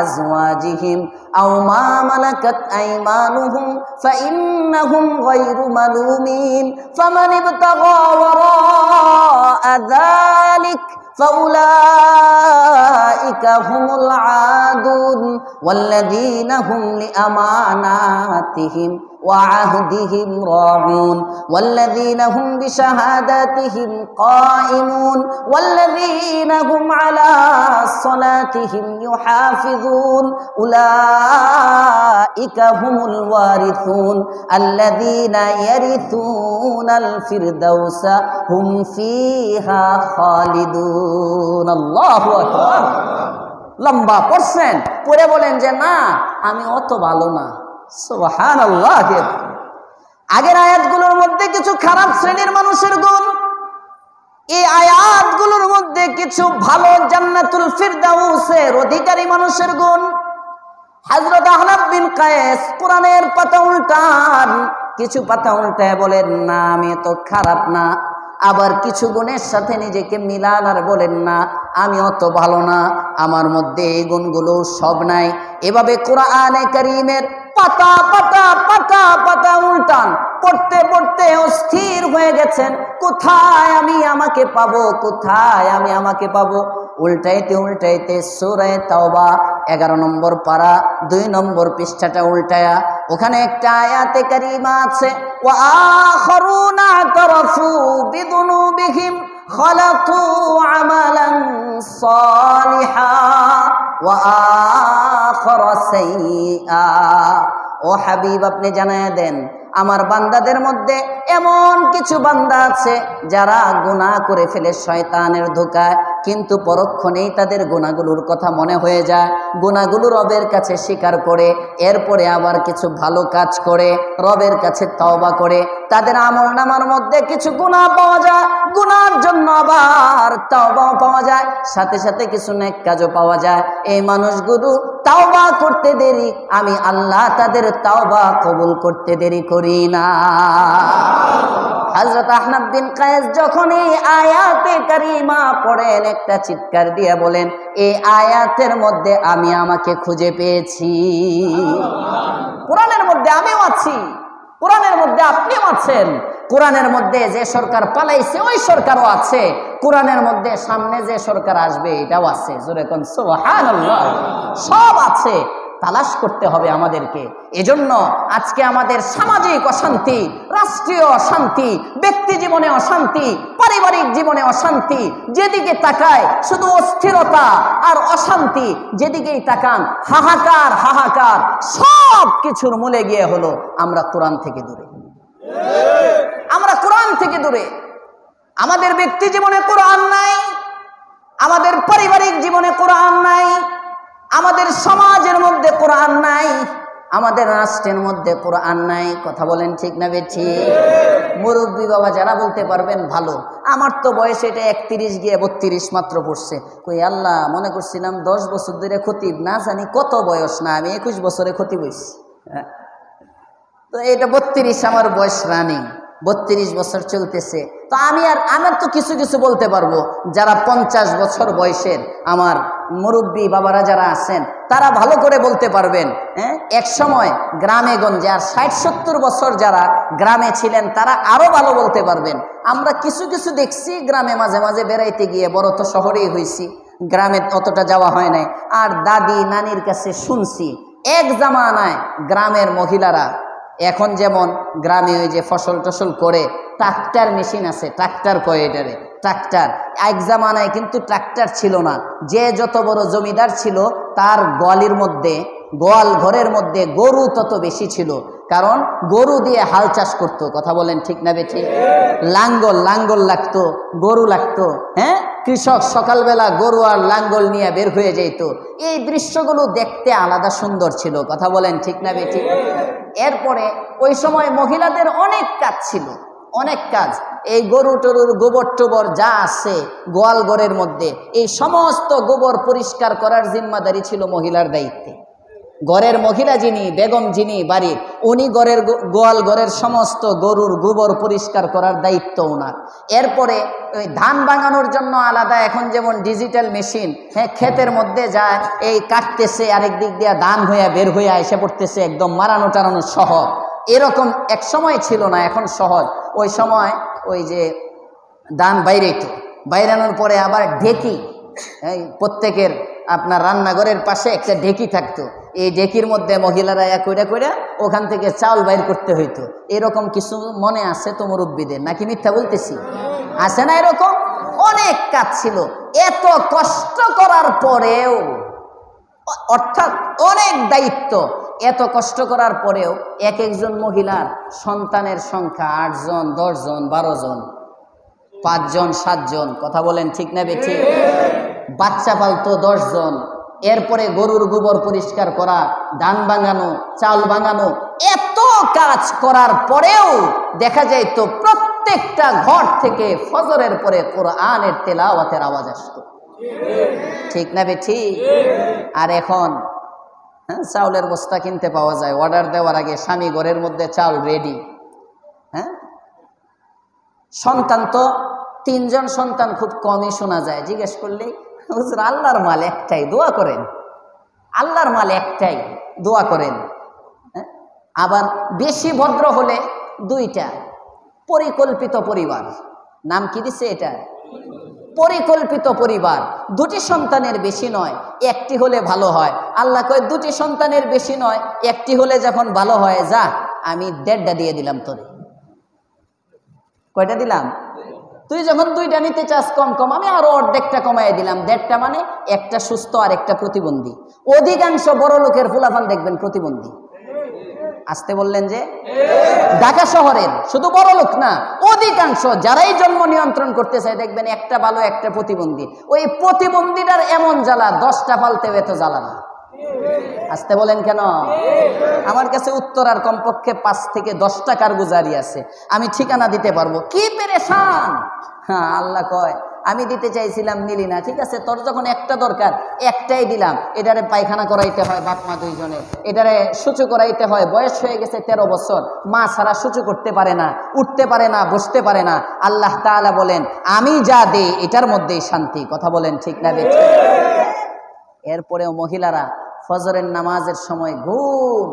أزواجهم أو ما ملكت أيمانهم فإنهم غير ملومين فمن ابتغى وراء ذلك فأولئك هم العادون والذين هم لأماناتهم وعهدهم راعون والذين هم بشهاداتهم قائمون والذين هم على صلاتهم يحافظون أولئك هم الوارثون الذين يرثون الفردوس هم فيها خالدون الله أكبر। লম্বা পড়ছেন, পড়ে বলেন যে না, আমি অত ভালো না। সুবহানাল্লাহ। আগের আয়াতগুলোর মধ্যে কিছু খারাপ শ্রেণীর মানুষের গুণ, এই আয়াতগুলোর মধ্যে কিছু ভালো জান্নাতুল ফিরদাউসের অধিকারী মানুষের গুণ। হযরত আহনাফ বিন কায়েস কোরআনের পাতা উল্টান, কিছু পাতা উল্টায় বলেন না আমি তো খারাপ না, আবার কিছু গুণের সাথে নিজেকে মিলান আর বলেন না আমি অত ভালো না, আমার মধ্যে এই গুণগুলো সব নাই। এভাবে কোরআনে কারীমের পাতা পাতা পাতা পাতা উল্টান, পড়তে পড়তে অস্থির হয়ে গেছেন, কোথায় আমি আমাকে পাবো, কোথায় আমি আমাকে পাবো। উল্টাইতে উল্টাইতে সূরা তাওবা 11 নম্বর পারা 2 নম্বর পৃষ্ঠাটা উল্টায়া ওখানে একটা আয়াতে কারিমা আছে, ওয়া আখারুনা তারাফু বিদুনুবিহিম খালাতু আমালান সালিহা ওয়া আখারা সাইয়্যা। ও হাবিব আপনি জানায়া দেন আমার বান্দাদের মধ্যে এমন কিছু বান্দা আছে যারা গুনাহ করে ফেলে শয়তানের ধোঁকায়, কিন্তু পরক্ষণেই তাদের গুনাহগুলোর কথা মনে হয়ে যায়, গুনাহগুলো রবের কাছে স্বীকার করে, এরপরে আবার কিছু ভালো কাজ করে রবের কাছে তওবা করে, তাদের আমলনামার মধ্যে কিছু গুনাহ পাওয়া যায়, গুনার জন্য আবার তওবাও পাওয়া যায়, সাথে সাথে কিছু নেক কাজও পাওয়া যায়। এই মানুষগুলো তওবা করতে দেরি, আমি আল্লাহ তাদের তওবা কবুল করতে দেরি করি না। হযরত আহনাফ বিন কায়েস যখন এই আয়াতে কারিমা পড়েন একটা চিৎকার দিয়ে বলেন এই আয়াতের মধ্যে আমি আমাকে খুঁজে পেয়েছি। কোরআনের মধ্যে আমিও আছি, কোরআনের মধ্যে আপনিও আছেন, কোরআনের মধ্যে যে সরকার পালাইছে ওই সরকারও আছে, কোরআনের মধ্যে সামনে যে সরকার আসবে এটাও আছে। জোরে কোন সুবহানাল্লাহ। সব আছে, তালাশ করতে হবে আমাদেরকে। এজন্য আজকে আমাদের সামাজিক অশান্তি, রাষ্ট্রীয় অশান্তি, ব্যক্তি জীবনে অশান্তি, পারিবারিক জীবনে অশান্তি, যেদিকে তাকায় শুধু অস্থিরতা আর অশান্তি, যেদিকেই তাকান হাহাকার হাহাকার, সব কিছুর মূলে গিয়ে হলো আমরা কোরআন থেকে দূরে, আমরা কোরআন থেকে দূরে। আমাদের ব্যক্তি জীবনে কোরআন নাই, আমাদের পারিবারিক জীবনে কোরআন নাই, আমাদের সমাজের মধ্যে কোরআন নাই, আমাদের রাষ্ট্রের মধ্যে কোরআন নাই। কথা বলেন ঠিক না বেঠিক? মুরব্বী বাবা যারা বলতে পারবেন ভালো, আমার তো বয়স এটা 31 গিয়ে 32 মাত্র পড়ছে। কই আল্লাহ, মনে করছিলাম 10 বছর ধরে খতিব, না জানি কত বয়স, না আমি 21 বছরে খতিব হইছি। তো এটা 32 আমার বয়স রানিং, 32 বছর চলতেছে। তো আমার তো কিছু কিছু বলতে পারবো, যারা 50 বছর বয়সের আমার মুরব্বী বাবারা যারা আছেন তারা ভালো করে বলতে পারবেন। এক সময় গ্রামে গঞ্জে আর 60-70 বছর যারা গ্রামে ছিলেন তারা আরো ভালো বলতে পারবেন। আমরা কিছু কিছু দেখছি গ্রামে মাঝে মাঝে বেড়াইতে গিয়ে, বড় তো শহরেই হয়েছি, গ্রামে অতটা যাওয়া হয় নাই। আর দাদি নানির কাছে শুনছি এক জামানায় গ্রামের মহিলারা, এখন যেমন গ্রামে ওই যে ফসল টসল করে ট্রাক্টর মেশিন আছে, ট্রাক্টর কয় এটারে, ট্রাক্টর। এক জামানায় কিন্তু ট্রাক্টর ছিল না, যে যত বড় জমিদার ছিল তার গোয়ালির মধ্যে, গোয়াল ঘরের মধ্যে গরু তত বেশি ছিল, কারণ গরু দিয়ে হাল চাষ করতো। কথা বলেন ঠিক না বেঠিক? লাঙ্গল লাগতো, গরু লাগতো। কৃষক সকালবেলা গরু আর লাঙ্গল নিয়ে বের হয়ে যেত। এই দৃশ্যগুলো দেখতে আলাদা সুন্দর ছিল। কথা বলেন ঠিক না বেঠিক? এরপরে ওই সময় মহিলাদের অনেক কাজ ছিল, অনেক কাজ। এই গরু টরুর গোবর টোবর যা আছে গোয়াল ঘরের মধ্যে, এই সমস্ত গোবর পরিষ্কার করার জিম্মাদারি ছিল মহিলার দায়িত্বে। ঘরের মহিলা যিনি, বেগম যিনি বাড়ির, উনি ঘরের গোয়াল ঘরের সমস্ত গরুর গোবর পরিষ্কার করার দায়িত্ব ওনার। এরপরে ওই ধান ভাঙানোর জন্য আলাদা, এখন যেমন ডিজিটাল মেশিন, ক্ষেতের মধ্যে যায় এই কাটতেছে, আরেক দিক দিয়ে ধান হয়ে বের হয়ে এসে পড়তেছে, একদম মারানো টারানো সহজ। এরকম এক সময় ছিল না, এখন সহজ। ওই সময় ওই যে ধান বাইরানোর পরে আবার ঢেকি, প্রত্যেকের আপনার রান্নাঘরের পাশে একটা ঢেকি থাকতো, এই ঢেকির মধ্যে মহিলারা কইরা কইরা ওখান থেকে চাউল বাইর করতে হইতো। এরকম কিছু মনে আছে তো মুরব্বীদের, নাকি মিথ্যা বলতেছি? আছে না? এরকম অনেক কাজ ছিল। এত কষ্ট করার পরেও, অর্থাৎ অনেক দায়িত্ব, এত কষ্ট করার পরেও এক একজন মহিলার সন্তানের সংখ্যা 8 জন, 10 জন, 12 জন, 5 জন, 7 জন। কথা বলেন ঠিক না বেঠিক? বাচ্চা পালতো 10 জন, এরপরে গরুর গোবর পরিষ্কার করা, ধান ভাঙানো, চাল ভাঙানো, এত কাজ করার পরেও দেখা যায় তো প্রত্যেকটা ঘর থেকে ফজরের পরে কোরআনের তেলাওয়াতের আওয়াজ আসতো। ঠিক না ঠিক? আর এখন চাউলের বস্তা কিনতে পাওয়া যায়, অর্ডার দেওয়ার আগে স্বামী ঘরের মধ্যে চাউল রেডি। হ্যাঁ, সন্তান তো 3 জন সন্তান খুব কমই শোনা যায়। জিজ্ঞেস করলে হুজুর আল্লাহর মাল একটাই, দোয়া করেন। আল্লাহর মাল একটাই, দোয়া করেন। আবার বেশি ভদ্র হলে 2টা। পরিকল্পিত পরিবার, নাম কি দিচ্ছে এটা? পরিকল্পিত পরিবার। 2টি সন্তানের বেশি নয়, 1টি হলে ভালো হয়। আল্লাহ কয় 2টি সন্তানের বেশি নয়, 1টি হলে যখন ভালো হয়, যা আমি 1.5টা দিয়ে দিলাম তোরে। কয়টা দিলাম? তুই যখন 2টা নিতে চাস কম কম, আমি আরো অর্ধেকটা কমাই দিলাম। 1.5টা মানে একটা সুস্থ আর একটা প্রতিবন্ধী। অধিকাংশ বড় লোকের ফুলাফান দেখবেন প্রতিবন্ধী। আসতে বললেন যে ঢাকা শহরের শুধু বড় লোক না, অধিকাংশ যারাই জন্ম নিয়ন্ত্রণ করতে চায় দেখবেন একটা ভালো একটা প্রতিবন্ধী। ওই প্রতিবন্ধীটার এমন জ্বালা 10টা পালতে এত জ্বালা না। আসতে বলেন কেন? আমার কাছে উত্তরার কমপক্ষে 5 থেকে 10টা কারগুজারি আছে, আমি ঠিকানা দিতে পারবো। কি পেরেশান! হ্যাঁ, আল্লাহ কয় আমি দিতে চাইছিলাম নিলি না, ঠিক আছে, তোর যখন একটা দরকার একটাই দিলাম। এটারে পায়খানা করাইতে হয় বাপ মা 2 জনে, এটারে সূচু করাইতে হয়, বয়স হয়ে গেছে 13 বছর, মা ছাড়া সূচু করতে পারে না, উঠতে পারে না, বসতে পারে না। আল্লাহ তাআলা বলেন আমি যা দেই এটার মধ্যেই শান্তি। কথা বলেন ঠিক না বেঠিক? এরপরেও মহিলারা ফজরের নামাজের সময় ঘুম,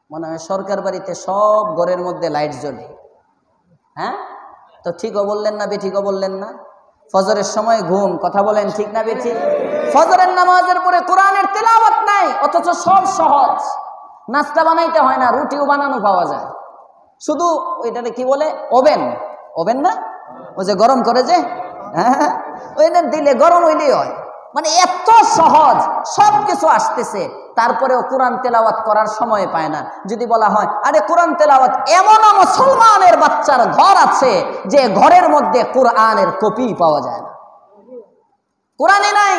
মনে হয় সরকার বাড়িতে সব ঘরের মধ্যে লাইট জ্বলে। হ্যাঁ, তো ঠিকও বললেন না বেঠিকও বললেন না? ফজরের সময় ঘুম। কথা বলেন ঠিক না বেঠিক? ফজরের নামাজের পরে কোরআনের তেলাওয়াত নাই, অথচ সব সহজ। নাস্তা বানাইতে হয় না, রুটিও বানানো পাওয়া যায়। শুধু ওইটাকে কি বলে, ওভেন। ওভেন না, ওই যে গরম করে যে, হ্যাঁ, ওইটা দিলে গরম হইলেই হয়। মানে এত সহজ, সব কিছু আসতেছে, তারপরেও কোরআন তেলাওয়াত করার সময় পায় না। যদি বলা হয় আরে কোরআন তেলাওয়াত, এমনও মুসলমানের বাচ্চার ঘর আছে যে ঘরের মধ্যে কোরআনের কপি পাওয়া যায় না, কোরআনে নাই।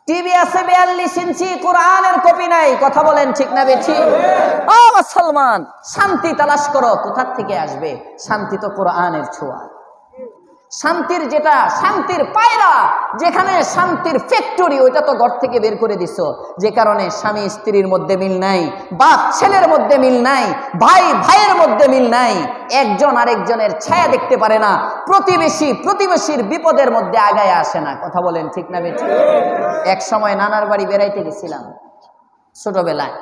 টিভি আছে 42 ইঞ্চি, কোরআনের কপি নাই। কথা বলেন ঠিক না বেঠিক? ও মুসলমান, শান্তি তালাশ করো, কোথা থেকে আসবে শান্তি? তো কোরআনের ছোঁয়া। শান্তির যেটা, শান্তির পায়রা, যেখানে শান্তির ফ্যাক্টরি, ওইটা তো ঘর থেকে বের করে দিছ। যে কারণে স্বামী স্ত্রীর মধ্যে মিল নাই, বাপ ছেলের মধ্যে মিল নাই, ভাই ভাইয়ের মধ্যে মিল নাই, একজন আরেকজনের ছায়া দেখতে পারে না, প্রতিবেশীর বিপদের মধ্যে আগায় আসে না। কথা বলেন ঠিক না বেঠিক? এক সময় নানার বাড়ি বেড়াইতে গেছিলাম ছোটবেলায়।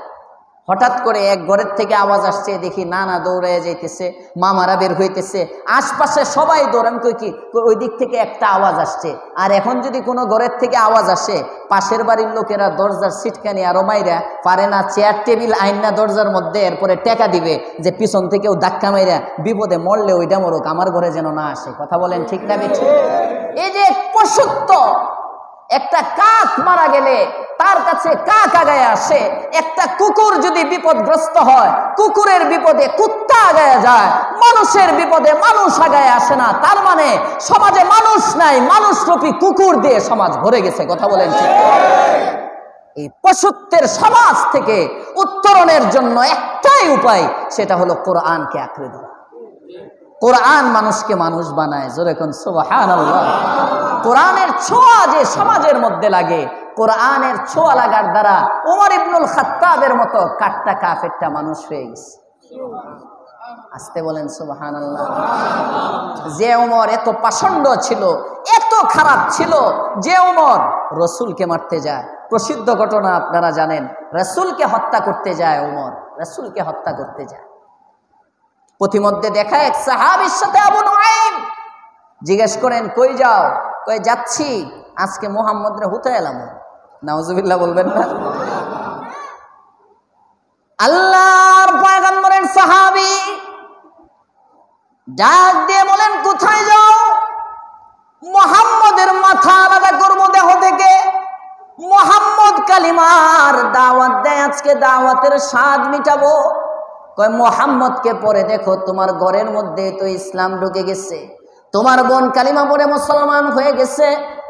হঠাৎ করে এক ঘরের থেকে আওয়াজ আসছে, দেখি নানা দৌড়াইয়া যাইতেছে, মামারা বের হইতেছে, আশপাশে সবাই দৌড়ান। কই কি, ওই দিক থেকে একটা আওয়াজ আসছে। আর এখন যদি কোনো ঘরের থেকে আওয়াজ আসে, পাশের বাড়ির লোকেরা দরজার সিটকানি আরো মাইরা পারে না, চেয়ার টেবিল আইনা দরজার মধ্যে, এরপরে টেকা দিবে যে পিছন থেকেও ধাক্কা মাইরা বিপদে মরলে ওইটা মরুক, আমার ঘরে যেন না আসে। কথা বলেন ঠিক না বেঠিক? এই যে পশুত্ব, একটা কাক মারা গেলে তার কাছে কাক আগায় আসে, একটা কুকুর যদি বিপদগ্রস্ত হয় কুকুরের বিপদে কুত্তা আগায় যায়, মানুষের বিপদে মানুষ আগায় আসে না। তার মানে সমাজে মানুষ নাই, মানুষরূপী কুকুর দিয়ে সমাজ ভরে গেছে। কথা বলেন ঠিক? এই পশুত্বের সমাজ থেকে উত্তরণের জন্য একটাই উপায়, সেটা হলো কোরআনকে আঁকড়ে ধরা। কোরআন মানুষকে মানুষ বানায়। জোরে কোন সুবহানাল্লাহ। কোরআনের ছোঁয়া যে সমাজের মধ্যে লাগে, কোরআনের ছোঁয়া লাগার দ্বারা ওমর ইবনুল খাত্তাবের মতো কাট্টা কাফেরটা মানুষ হয়ে গেছে। আসতে বলেন সুবহানাল্লাহ। যে ওমর এত পাষণ্ড ছিল, এত খারাপ ছিল, যে ওমর রসুলকে মারতে যায়। প্রসিদ্ধ ঘটনা আপনারা জানেন, রসুলকে হত্যা করতে যায় ওমর, রসুলকে হত্যা করতে যায়। পথিমধ্যে দেখা এক সাহাবীর সাথে আবু নুআইম। জিজ্ঞেস করেন কই যাও? কই যাচ্ছি আজকে মুহাম্মদ রে হুতে এলাম। নাউজুবিল্লাহ বলবেন না? আল্লাহর পয়গম্বরের সাহাবী ডাক দিয়ে বলেন কোথায় যাও? মুহাম্মদের মাথা আলাদা করবো দেহ থেকে। মুহাম্মদ কালিমার দাওয়াত দেয়, আজকে দাওয়াতের স্বাদ মিটাবো। কয় মুহাম্মদকে পরে দেখো, তোমার ঘরের মধ্যে তো ইসলাম ঢুকে গেছে, তোমার বোন কালিমা পড়ে মুসলমান হয়ে গেছে,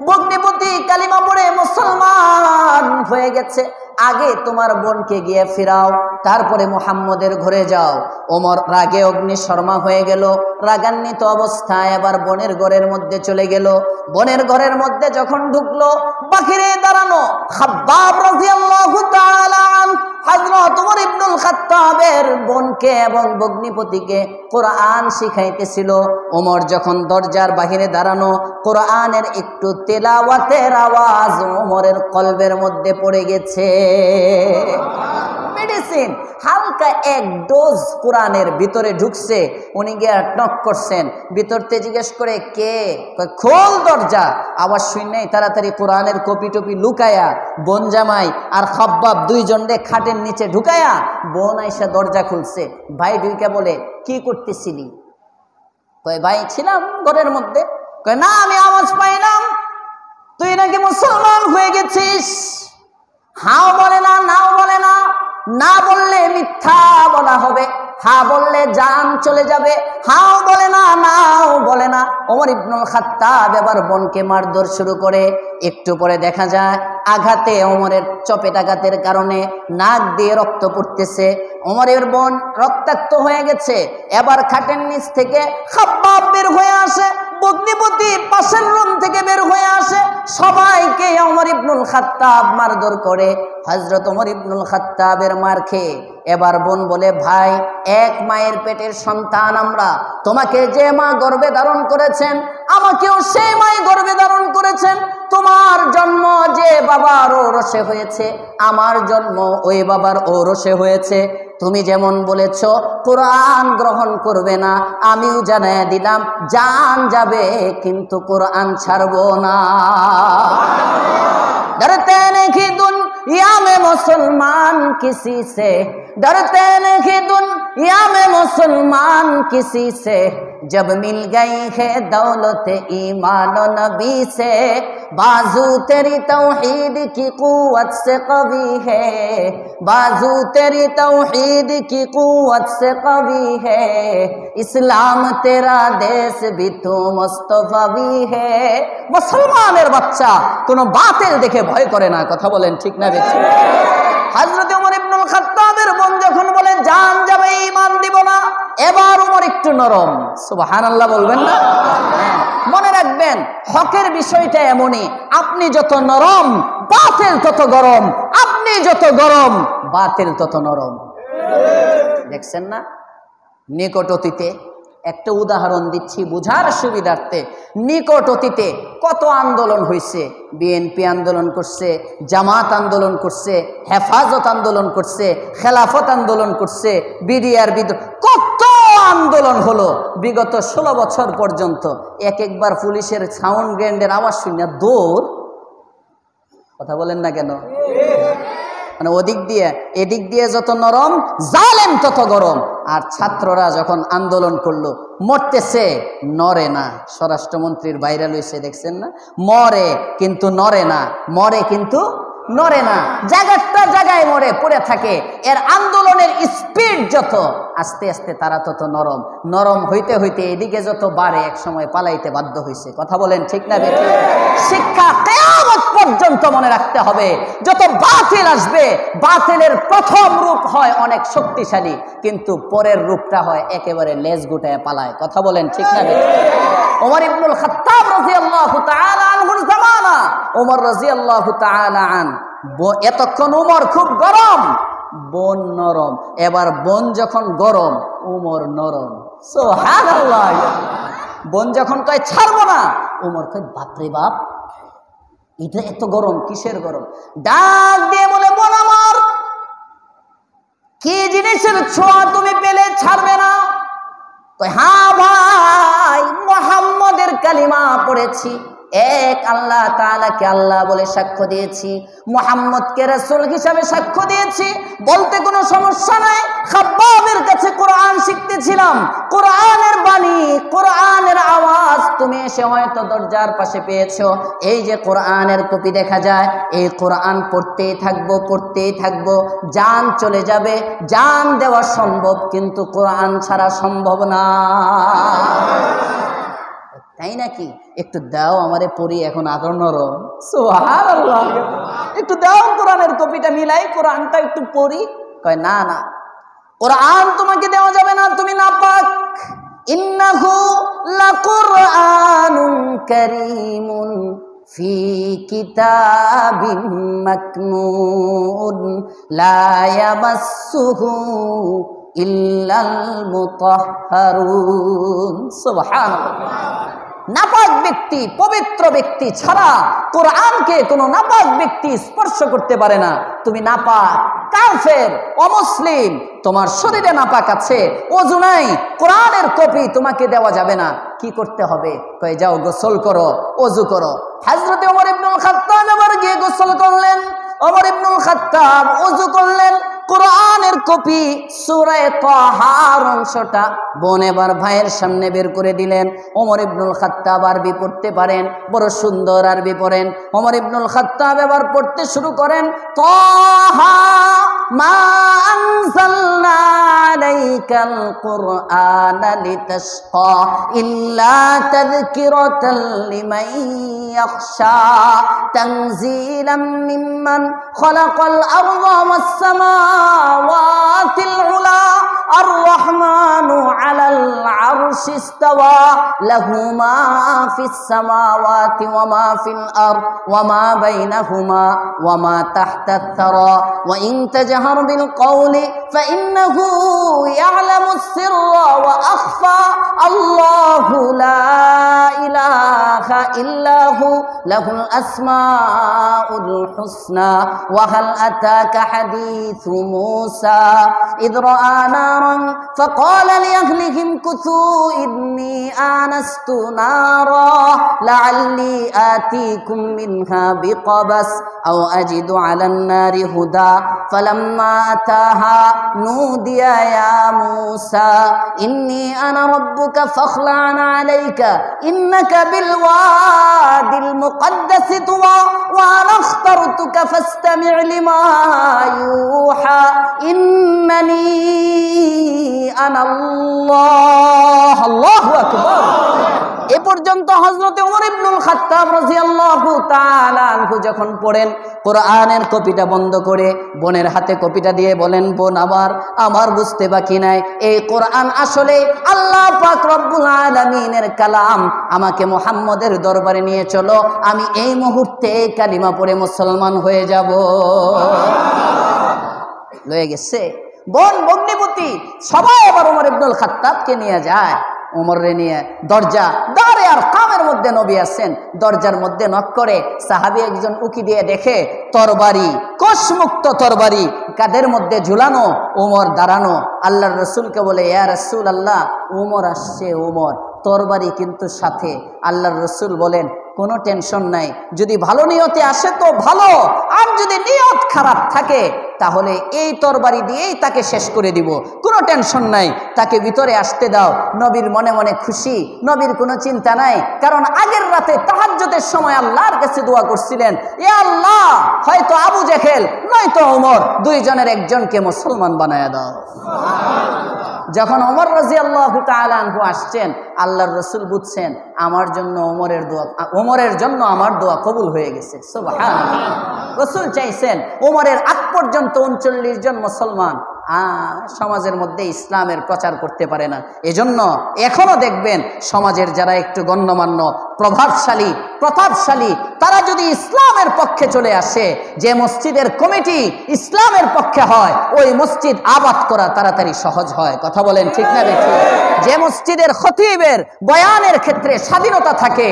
ভগ্নিপতি কালিমা পড়ে মুসলমান হয়ে গেছে, আগে তোমার বোনকে গিয়ে ফিরাও, তারপরে মুহাম্মদের ঘরে যাও। ওমর রাগে অগ্নিশর্মা হয়ে গেল, রাগান্বিত অবস্থায় এবার বোনের ঘরের মধ্যে চলে গেল। বোনের ঘরের মধ্যে যখন ঢুকলো, বাহিরে দাঁড়ানো খাব্বাব রাদিয়াল্লাহু তাআলা আনহু হযরত ওমর ইবনুল খাত্তাবের বোনকে এবং ভগ্নিপতিকে কোরআন শিখাইতেছিল। ওমর যখন দরজার বাহিরে দাঁড়ানো, কোরআনের একটু তেলাওয়াতের আওয়াজ ওমরের কলবের মধ্যে পড়ে গেছে। মেডিসিন হালকা এক ডোজ কোরআনের ভিতরে ঢুকছে। উনি গিয়ে নক করছেন, ভিতরতে জিজ্ঞেস করে কে? খোল দরজা। আওয়াজ শুনেই তাড়াতাড়ি কোরআনের কপি টপি লুকায়া বোন জামাই আর খাব্বাব দুইজনে খাটের নিচে ঢুকায়া বোন আইসা দরজা খুলছে। ভাই ঢুকে বলে কি করতেছিলি? কয় ভাই ছিলাম ঘরের মধ্যে। কয় না, আমি আওয়াজ পাইলাম তুই নাকি মুসলমান হয়ে গেছিস। হাও বলে না, নাও বলে না, না বললে মিথ্যা বলা হবে, হা বললে জান চলে যাবে। হাও বলে না, নাও বলে না। ওমর ইবনুল খাত্তাব এবার বোনকে মারধর শুরু করে। একটু পরে দেখা যায় আঘাতে, ওমরের চপেটাঘাতের কারণে নাক দিয়ে রক্ত পড়তেছে। ওমরের বোন রক্তাক্ত হয়ে গেছে। এবার খাটের নিচ থেকে খাব্বাব বের হয়ে আসে, ভগ্নিপতি পাশের রুম থেকে বের হয়ে আসে। সবাইকে ওমর ইবনুল খাত্তাব মারধর করে। হযরত ওমর ইবনুল খাত্তাবের মার খেয়ে এবার বোন বলে, ভাই এক মায়ের পেটের সন্তান আমরা, তোমাকে যে মা গর্ভে ধারণ করেছেন আমাকেও সেই মাই গর্ভে ধারণ করেছেন। তোমার জন্ম যে বাবার ঔরসে হয়েছে, আমার জন্ম ওই বাবার ঔরসে হয়েছে। তুমি যেমন বলেছ কোরআন গ্রহণ করবে না, আমিও জানায় দিলাম জান যাবে কিন্তু কোরআন ছাড়বো না। डरते नहीं दुनिया में मुसलमान किसी से, डरते नहीं दुनिया में मुसलमान किसी से, जब मिल गई है दौलत ईमान नबी से, बाजू तेरी तौहीद की कुव्वत से कवी है, बाजू तेरी तौहीद की कुव्वत से कवी है, इस्लाम तेरा देश भी तू मुस्तफवी है। मुसलमानेर बच्चा कोनो बातिल देखे भय करे ना। कथा बोलेन ठीक ना बेठी? हजरत उमर इब्नुल खात्ताबेर বোন যখন বলে জান যাবে ঈমান দিব না, এবার উমর একটু নরম। সুবহানাল্লাহ বলবেন না? মনে রাখবেন হকের বিষয়টা এমনই, আপনি যত নরম বাতিল তত গরম, আপনি যত গরম বাতিল তত নরম। দেখছেন না? নিকট অতীতে একটা উদাহরণ দিচ্ছি বুঝার সুবিধার্থে। নিকট অতীতে কত আন্দোলন হয়েছে। বিএনপি আন্দোলন করছে, জামাত আন্দোলন করছে, হেফাজত আন্দোলন করছে, খেলাফত আন্দোলন করছে, বিডিআর বিদ্রোহ, কত আন্দোলন হলো বিগত 16 বছর পর্যন্ত। এক একবার পুলিশের সাউন্ড গ্রেন্ডের আওয়াজ শুনে দৌড়। কথা বলেন না কেন? মানে ওদিক দিয়ে এদিক দিয়ে যত নরম, জালেম তত গরম। আর ছাত্ররা যখন আন্দোলন করলো, মরতেছে নরে না। স্বরাষ্ট্রমন্ত্রীর ভাইরাল হইছে, দেখছেন না? মরে কিন্তু নরে না, মরে কিন্তু নরে না, জায়গাটা জায়গায় মরে পড়ে থাকে। এর আন্দোলনের স্পিড যত, আস্তে আস্তে তারা তত নরম। নরম হইতে হইতে এদিকে যত বাড়ে, এক সময় পালাইতে বাধ্য হয়েছে। কথা বলেন ঠিক না বেঠিক? শিক্ষা কিয়ামত পর্যন্ত মনে রাখতে হবে। যত বাতিল আসবে, বাতিলের প্রথম রূপ হয় অনেক শক্তিশালী, কিন্তু পরের রূপটা হয় একেবারে লেজ গুটায় পালায়। কথা বলেন ঠিক না বেঠিক? ওমর ইবনুল খাত্তাব রাদিয়াল্লাহু তাআলা আনহুর জামানা, ওমর রাদিয়াল্লাহু তাআলা আন, এতক্ষণ ওমর খুব গরম, বোন নরম। এবার বোন যখন গরম, ওমর নরম। সুবহানাল্লাহ। বোন যখন কয় ছাড়বো না, ওমর কয় বাপরে বাপ, এটা এত গরম, কিসের গরম? ডাক দিয়ে বলে, বোন আমার, কি জিনিসের ছোঁয়া তুমি পেলে ছাড়বে না? কয় হ্যাঁ ভাই, মুহাম্মদের কালিমা পড়েছি, এক আল্লাহ তাআলাকে আল্লাহ বলে সাক্ষ্য দিয়েছি, মুহাম্মদকে রাসূল হিসাবে সাক্ষ্য দিয়েছি, বলতে কোনো সমস্যা নাই। খাব্বাবের কাছে কোরআন শিখতেছিলাম, কোরআনের বাণী, কোরআনের আওয়াজ তুমি এসে হয়তো দরজার পাশে পেয়েছো। এই যে কোরআনের কপি দেখা যায়, এই কোরআন পড়তেই থাকবো, পড়তেই থাকবো। জান চলে যাবে, জান দেওয়া সম্ভব, কিন্তু কোরআন ছাড়া সম্ভব না। তাই নাকি? একটু দাও আমারে পড়ি, এখন আদর নরম। সুবহানাল্লাহ, একটু দাও কোরআনের কপিটা মিলাই, কোরআনটা একটু পড়ি। কয় না না, কোরআন তোমাকে দেওয়া যাবে না, তুমি নাপাক। ইন্নাহু লাকুরআনুন কারীমুন ফি কিতাবিন মাকনুন লা ইয়ামাসসুহু ইল্লাল মুতাহহারুন। সুবহানাল্লাহ। নাপাক ব্যক্তি, পবিত্র ব্যক্তি ছাড়া কোরআনকে কোনো নাপাক ব্যক্তি স্পর্শ করতে পারে না। তুমি নাপাক, কাফের, অমুসলিম, তোমার শরীরে নাপাক আছে, ওযু নাই, কোরআনের কপি তোমাকে দেওয়া যাবে না। কি করতে হবে? কয় যাও গোসল করো, ওযু করো। হযরত ওমর ইবনুল খাত্তাব এবার গিয়ে গোসল করলেন। ওমর ইবনুল খাত্তাব ওযু করলেন, কোরআনের কপি সূরা তাহার অংশটা বোন এবার ভাইয়ের সামনে বের করে দিলেন। ওমর ইবনুল খাত্তাব আরবি পড়তে পারেন, বড় সুন্দর আরবি পড়েন। ওমর ইবনুল খাত্তাব এবার পড়তে শুরু করেন, তাহা মা আনজালনা আলাইকাল কুরআনা লিতাশকা ইল্লা তাযকিরাতাল লিমান ইয়াখশা তানজিলাম মিম্মান খালাকাল আরদা ওয়াস সামাওয়াতিল উলা আর-রাহমানু আলাল আরশি ইসতাওয়া লাহু মা ফিস সামাওয়াতি ওয়া মা ফিল আরদ ওয়া মা বাইনাহুমা ওয়া মা তাহতাত তারা ওয়া ইন তাজহার বিল কওলি ফাইন্নাহু ইয়ালামুস সিররা ওয়া আখফা আল্লাহু লা ইলাহা ইল্লা হু লাহুল আসমাউল হুসনা ওয়া হাল আতাকা হাদিসু মূসা ইয রাআ নারান ফাকালা লিআহলিহিম কুথু ইন্নী আনাস্তু নারা লাআল্লি আতিকুম মিনহা বিকবাস আও আজিদু আলান নারি হুদা ফালাম্মা আতাহা নুদিয়া ইয়া মূসা ইন্নী আনা রাব্বুকা ফাখলা'ন আলাইকা ইন্নাকা বিল ওয়াদিল মুকদ্দাসি তুওয়া ওয়া আনা اخতারতুকা ফাসতামি' লিমা ইউহা ইন্নানী আনা আল্লাহ। আল্লাহু আকবার। এ পর্যন্ত হযরত ওমর ইবনুল খাত্তাব রাদিয়াল্লাহু তাআলা আনহু যখন পড়েন, কোরআনের কপিটা বন্ধ করে বোনের হাতে কপিটা দিয়ে বলেন, বোন আমার বুঝতে বাকি নাই, এই কোরআন আসলে আল্লাহ পাক রব্বুল আলামিনের কালাম। আমাকে মুহাম্মদের দরবারে নিয়ে চলো, আমি এই মুহূর্তে কালিমা পড়ে মুসলমান হয়ে যাব। লয়ে গেছে বোন, ভগ্নিপতি সবাই এবার ওমর ইবনুল খাত্তাবকে নিয়ে যায়। ওমরে নিয়ে দারে আর কামের মধ্যে নবী আছেন, দরজার মধ্যে নক করে। সাহাবী একজন উকি দিয়ে দেখে তরবারি, কোষমুক্ত তরবারি কাদের মধ্যে ঝুলানো, ওমর দাঁড়ানো। আল্লাহর রাসূলকে বলে, ইয়া রাসূলুল্লাহ, ওমর আসছে, ওমর তরবারি কিন্তু সাথে। আল্লাহর রাসূল বলেন, কোনো টেনশন নাই, যদি ভালো নিয়তে আসে তো ভালো, আর যদি নিয়ত খারাপ থাকে তাহলে এই তরবারি দিয়েই তাকে শেষ করে দিব, কোনো টেনশন নাই, তাকে ভিতরে আসতে দাও। নবীর মনে মনে খুশি, নবীর কোনো চিন্তা নাই, কারণ আগের রাতে তাহাজ্জুদের সময় আল্লাহর কাছে দোয়া করছিলেন, ইয়া আল্লাহ, হয়তো আবু জেহেল নয়তো ওমর, দুইজনের একজনকে মুসলমান বানায়া দাও। যখন ওমর রাদিয়াল্লাহু তাআলা আনহু আসছেন, আল্লাহর রাসূল বুঝছেন আমার জন্য ওমরের জন্য আমার দোয়া কবুল হয়ে গেছে। সুবহানাল্লাহ। রাসূল চাইছেন ওমরের আগ পর্যন্ত 39 জন মুসলমান সমাজের মধ্যে ইসলামের প্রচার করতে পারে না। এজন্য এখনো দেখবেন সমাজের যারা একটু গণ্যমান্য, প্রভাবশালী, প্রতাপশালী, তারা যদি ইসলামের পক্ষে চলে আসে, যে মসজিদের কমিটি ইসলামের পক্ষে হয়, ওই মসজিদ আবাদ করা তাড়াতাড়ি সহজ হয়। কথা বলেন ঠিক না বেঠিক? যে মসজিদের খতিবের বয়ানের ক্ষেত্রে স্বাধীনতা থাকে,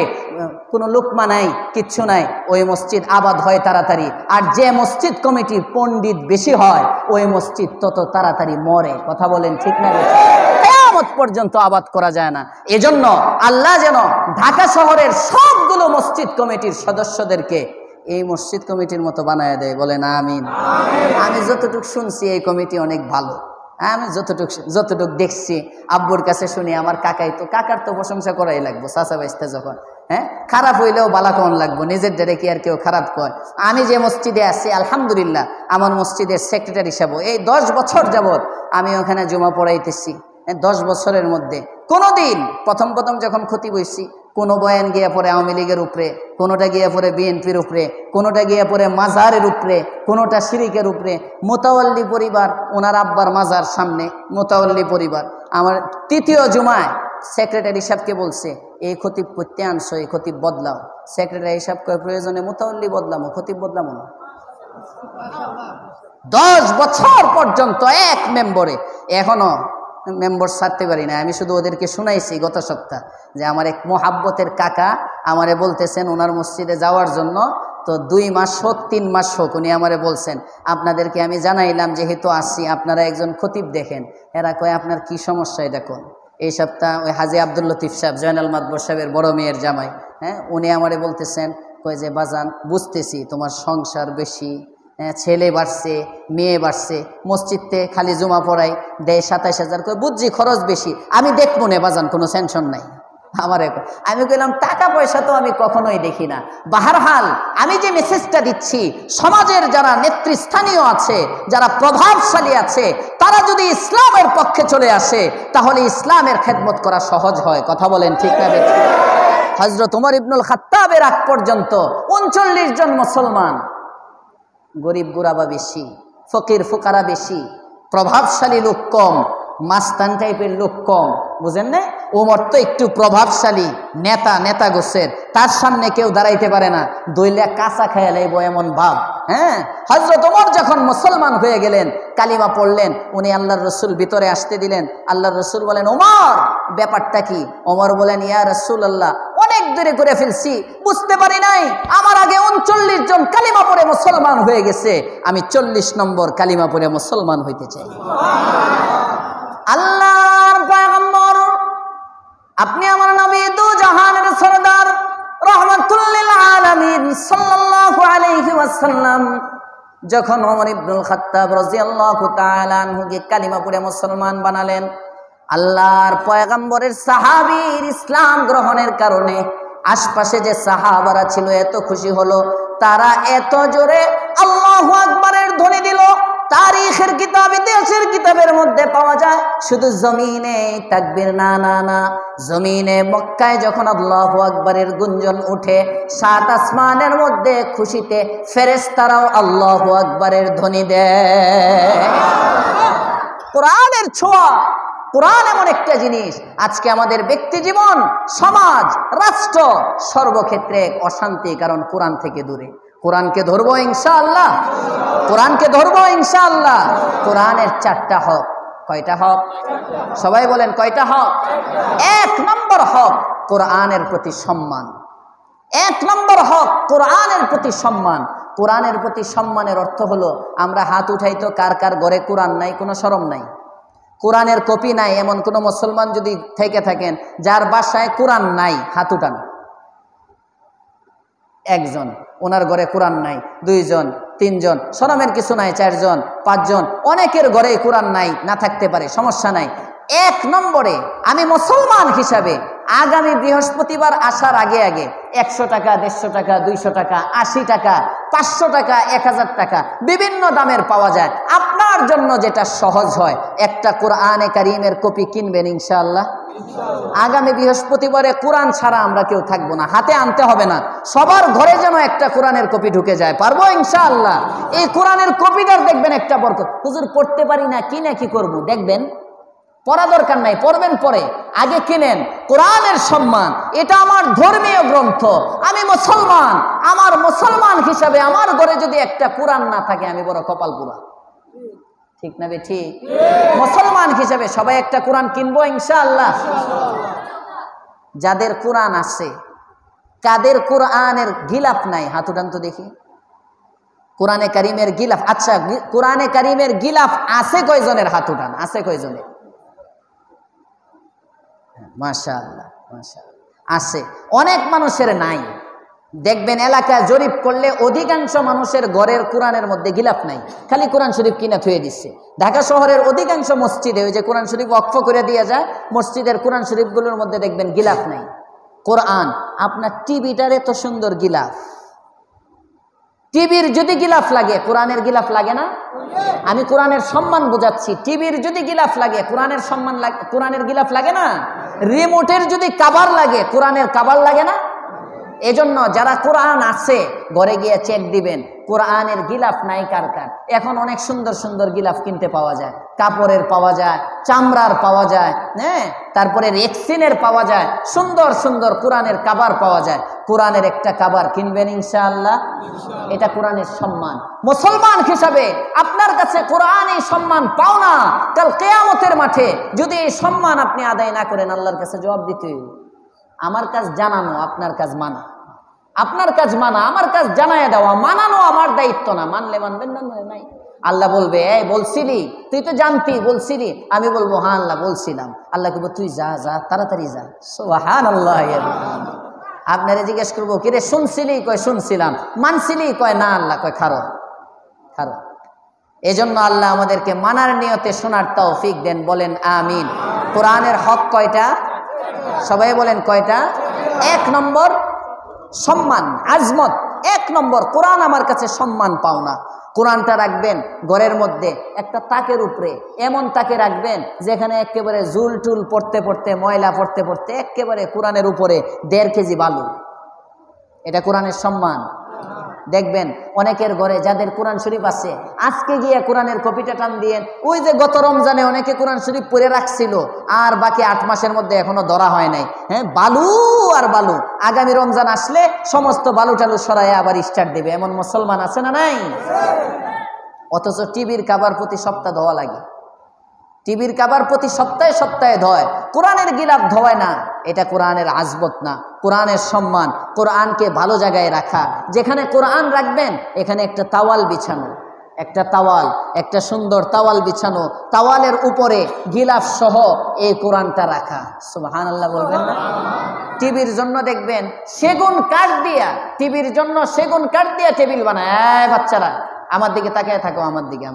কোনো লোকমা নাই, কিচ্ছু নাই, ওই মসজিদ আবাদ হয় তাড়াতাড়ি। আর যে মসজিদ কমিটি পণ্ডিত বেশি হয়, ওই মসজিদ তত তাড়াতাড়ি মরে। কথা বলেন ঠিক না বেঠিক? কিয়ামত পর্যন্ত আবাদ করা যায় না। এজন্য আল্লাহ যেন ঢাকা শহরের সবগুলো মসজিদ কমিটির সদস্যদেরকে এই মসজিদ কমিটির মতো বানায় দেয়। বলেন আমিন। আমি যতটুকু শুনছি এই কমিটি অনেক ভালো। আমি যতটুক দেখছি, আব্বুর কাছে শুনি, আমার কাকার তো প্রশংসা করাই লাগবো, চাচা বাইস্তা যখন, হ্যাঁ, খারাপ হইলেও বালা কন লাগবো, নিজের ডেরে কি আর কেউ খারাপ কয়? আমি যে মসজিদে আছি আলহামদুলিল্লাহ, আমার মসজিদের সেক্রেটারি হিসাবে এই 10 বছর যাবৎ আমি ওখানে জুমা পড়াইতেছি। 10 বছরের মধ্যে কোনোদিন, প্রথম যখন খতিব হইছি কোনো বয়ান গিয়ে পড়ে আওয়ামী লীগের উপরে, কোনোটা গিয়ে পড়ে বিএনপির উপরে, কোনোটা গিয়ে পড়ে মাজারের উপরে, কোনোটা শিরিকের উপরে। মোতাওয়াল্লি পরিবার, ওনার আব্বার মাজার সামনে মোতাওয়াল্লি পরিবার। আমার তৃতীয় জুমায় সেক্রেটারি সাহেবকে বলছে, এই খতিব করতে আনছো, এই খতিব বদলাও। সেক্রেটারি সাহেব কয়, প্রয়োজনে মোতাওয়াল্লি বদলামো, খতিব বদলামো না। 10 বছর পর্যন্ত এক মেম্বরে, এখনো মেম্বার ছাড়তে পারি না। আমি শুধু ওদেরকে শুনাইছি গত সপ্তাহ যে আমার এক মোহাব্বতের কাকা আমারে বলতেছেন ওনার মসজিদে যাওয়ার জন্য। তো 2 মাস হোক 3 মাস হোক উনি আমারে বলছেন, আপনাদেরকে আমি জানাইলাম যেহেতু আসছি, আপনারা একজন খতিব দেখেন। এরা কয়, আপনার কি সমস্যা এটা কোন? এই সপ্তাহ ওই হাজি আব্দুল লতিফ সাহেব, জয়নাল মাতবর সাহেবের বড় মেয়ের জামাই, হ্যাঁ, উনি আমারে বলতেছেন, কয় যে বাজান, বুঝতেছি তোমার সংসার বেশি, ছেলে বাড়ছে, মেয়ে বাড়ছে, মসজিদতে খালি জুমা পড়াই দেয় 27,000 করে, বুঝছি খরচ বেশি, আমি দেখবো না বাজান, কোনো টেনশন নাই আমার। আমি বললাম, টাকা পয়সা তো আমি কখনোই দেখি না। বাহারহাল আমি যে মেসেজটা দিচ্ছি, সমাজের যারা নেতৃস্থানীয় আছে, যারা প্রভাবশালী আছে, তারা যদি ইসলামের পক্ষে চলে আসে তাহলে ইসলামের খেদমত করা সহজ হয়। কথা বলেন ঠিক না? হযরত ওমর ইবনুল খাত্তাবের আগ পর্যন্ত 39 জন মুসলমান, গরিব গুরাবা বেশি, ফকির ফুকারা বেশি, প্রভাবশালী লোক কম, মাস্তান টাইপের লোক কম, বুঝেন না? ওমর তো একটু প্রভাবশালী নেতা গোছের, তার সামনে কেউ দাঁড়াইতে পারে না, দইলা কাঁচা খাইয়া লাইব এমন ভাব। হ্যাঁ, হযরত ওমর যখন মুসলমান হয়ে গেলেন, কালিমা পড়লেন, উনি আল্লাহর রসুল ভিতরে আসতে দিলেন। আল্লাহর রসুল বলেন, ওমর ব্যাপারটা কি? ওমর বলেন, ইয়া রাসূলুল্লাহ, অনেক দেরি করে ফেলছি, বুঝতে পারি নাই, আমার আগে 39 জন কালিমা পড়ে মুসলমান হয়ে গেছে, আমি 40 নম্বর কালিমা পড়ে মুসলমান হইতে চাই। আল্লাহর পয়গম্বর, আপনি আমার নবী, দু জাহানের সরদার, রাহমাতুল লিল আলামিন সাল্লাল্লাহু আলাইহি ওয়াসাল্লাম যখন ওমর ইবনুল খাত্তাব রাদিয়াল্লাহু তাআলা আনহুকে কালিমা পড়ে মুসলমান বানালেন, আল্লাহর পয়গম্বরের সাহাবীর ইসলাম গ্রহণের কারণে আশপাশে যে সাহাবারা ছিল এত খুশি হলো, তারা এত জোরে আল্লাহু আকবারের ধ্বনি দিল, তারিখের কিতাব, ইতিহাসের কিতাবের মধ্যে পাওয়া যায়। শুধু জমিনে তাকবীর না না না, জমিনে মক্কায় যখন আল্লাহু আকবারের গুঞ্জন উঠে, 7 আসমানের মধ্যে খুশিতে ফেরেশতারাও আল্লাহু আকবারের ধ্বনি দেয়। কোরআনের ছোঁয়া, কোরআন এমন একটা জিনিস, আজকে আমাদের ব্যক্তি জীবন, সমাজ, রাষ্ট্র, সর্বক্ষেত্রে অশান্তি, কারণ কোরআন থেকে দূরে। কোরআনকে ধরবো ইনশাআল্লাহ, কোরআনকে ধরবো ইনশাআল্লাহ। কোরআনের 4টা হক। কয়টা হক? সবাই বলেন, কয়টা হক? 1 নম্বর হক কোরআনের প্রতি সম্মান। 1 নম্বর হক কোরআনের প্রতি সম্মান। কোরআনের প্রতি সম্মানের অর্থ হলো, আমরা হাত উঠাই তো কার কার ঘরে কোরআন নাই, কোনো শরম নাই। কোরআনের কপি নাই এমন কোন মুসলমান যদি থেকে থাকেন যার বাসায় কোরআন নাই, হাত উঠান। 1 জন, ওনার ঘরে কোরআন নাই। 2 জন, 3 জন, শরমের কিছু নাই। 4 জন, 5 জন, অনেকের ঘরে কোরআন নাই, না থাকতে পারে, সমস্যা নাই। 1 নম্বরে আমি মুসলমান হিসাবে আগামী বৃহস্পতিবার আসার আগে আগে 100 টাকা, 150 টাকা, 200 টাকা, 80 টাকা, 500 টাকা, 1000 টাকা, বিভিন্ন দামের পাওয়া যায়। আপনার জন্য যেটা সহজ হয়, একটা কোরআনে কারীমের কপি কিনবেন ইনশাআল্লাহ। আগামী বৃহস্পতিবারে কোরআন ছাড়া আমরা কেউ থাকবো না, হাতে আনতে হবে না, সবার ঘরে যেন একটা কোরআনের কপি ঢুকে যায়, পারবো ইনশাআল্লাহ। এই কোরআনের কপিটার দেখবেন একটা বরকত। হুজুর পড়তে পারি না, কি না কি করবো, দেখবেন পড়া দরকার নাই, পড়বেন পরে, আগে কিনেন। কোরআনের সম্মান, এটা আমার ধর্মীয় গ্রন্থ, আমি মুসলমান, আমার মুসলমান হিসাবে আমার ঘরে যদি একটা কোরআন না থাকে আমি বড় কপাল পুরা। ঠিক না বে ঠিক? মুসলমান হিসাবে সবাই একটা কোরআন কিনবো ইনশাআল্লাহ। যাদের কোরআন আছে, কাদের কোরআনের গিলাফ নাই, হাত উঠান তো দেখি। কোরআনে কারীমের গিলাফ, আচ্ছা কোরআনে কারীমের গিলাফ আছে কয়জনের? হাত উঠান, আছে কয়জনের? মাশাআল্লাহ, মাশাআল্লাহ, আছে। অনেক মানুষের নাই। দেখবেন এলাকায় জরিপ করলে অধিকাংশ মানুষের ঘরের কোরআনের মধ্যে গিলাফ নাই, খালি কোরআন শরীফ কিনে থুয়ে দিচ্ছে। ঢাকা শহরের অধিকাংশ মসজিদে ওই যে কোরআন শরীফ ওয়াকফ করে দিয়ে যায়, মসজিদের কোরআন শরীফগুলোর মধ্যে দেখবেন গিলাফ নাই। কোরআন, আপনার টিভিটার এত সুন্দর গিলাফ, টিভির যদি গিলাফ লাগে কোরআনের গিলাফ লাগে না? আমি কোরআনের সম্মান বোঝাচ্ছি। টিভির যদি গিলাফ লাগে কোরআনের সম্মান, কোরআনের গিলাফ লাগে না? রিমোটের যদি কাভার লাগে, কোরআনের কাভার লাগে না? এজন্য যারা কোরআন আছে ঘরে গিয়ে চেক দিবেন কোরআনের গিলাফ নাই কার কার। এখন অনেক সুন্দর সুন্দর গিলাফ কিনতে পাওয়া যায়, কাপড়ের পাওয়া যায়, চামড়ার পাওয়া যায়, হ্যাঁ, তারপরে রেক্সিনের পাওয়া যায়, সুন্দর সুন্দর কোরআনের কাভার পাওয়া যায়। কোরআনের একটা কাভার কিনবেন ইনশাআল্লাহ। এটা কোরআনের সম্মান। মুসলমান হিসাবে আপনার কাছে কোরআন এই সম্মান পাও না, কাল কিয়ামতের মাঠে যদি এই সম্মান আপনি আদায় না করেন আল্লাহর কাছে জবাব দিতে হবে। আমার কাজ জানানো, আপনার কাজ মানা। আপনার কাজ মানা, আমার কাজ জানায় দেওয়া। মানানো আমার দায়িত্ব না, মানলে মানবেন না নাই। আল্লাহ বলবে এই বলছিলি, তুই তো জানতি, বলছিলি। আমি বলবো হ্যাঁ আল্লাহ বলছিলাম। আল্লাহ বলবো তুই যা যা তাড়াতাড়ি যা। সুবহানাল্লাহ। আপনারা জিজ্ঞেস করবো কিরে শুনছিলি? কয় শুনছিলাম। মানছিলি? কয় না। আল্লাহ কয় খারো খারো। এজন্য আল্লাহ আমাদেরকে মানার নিয়তে শোনার তৌফিক দেন, বলেন আমিন। কোরআনের হক কয়টা? সবাই বলেন কয়টা? 1 নম্বর সম্মান, আজমত। 1 নম্বর কোরআন আমার কাছে সম্মান পাওনা। কোরআনটা রাখবেন ঘরের মধ্যে একটা তাকের উপরে, এমন তাকে রাখবেন যেখানে একেবারে জুল টুল পড়তে পড়তে, ময়লা পড়তে পড়তে একেবারে কোরআনের উপরে 1.5 কেজি বালু। এটা কোরআনের সম্মান। দেখবেন অনেকের ঘরে যাদের কোরআন শরীফ আছে, আজকে গিয়ে কোরআনের কপিটা টান দিয়েন, ওই যে গত রমজানে অনেকে কোরআন শরীফ পড়ে রাখছিল আর বাকি 8 মাসের মধ্যে এখনো ধরা হয় নাই। হ্যাঁ, বালু আর বালু। আগামী রমজান আসলে সমস্ত বালু টালু সরাইয়া আবার স্টার্ট দেবে। এমন মুসলমান আছে না নাই? অথচ টিভির কাভার প্রতি সপ্তাহ ধোয়া লাগে। টিভির কাভার প্রতি সপ্তাহে সপ্তাহে ধোয়, কোরআনের গিলাফ ধোয় না। এটা কোরআনের আজমত না, কোরআনের সম্মান। কোরআনকে ভালো জায়গায় রাখা। যেখানে কোরআন রাখবেন এখানে একটা তাওয়াল বিছানো, একটা তাওয়াল, একটা সুন্দর তাওয়াল বিছানো, তাওয়ালের উপরে গিলাফ সহ এই কোরআনটা রাখা। সুবহানাল্লাহ বলবেন না? টিভির জন্য দেখবেন সেগুন কাঠ দিয়া, টিভির জন্য সেগুন কাঠ দিয়া টেবিল বানায়। বাচ্চারা আমার দিকে তাকায় থাকো, আমার দিকে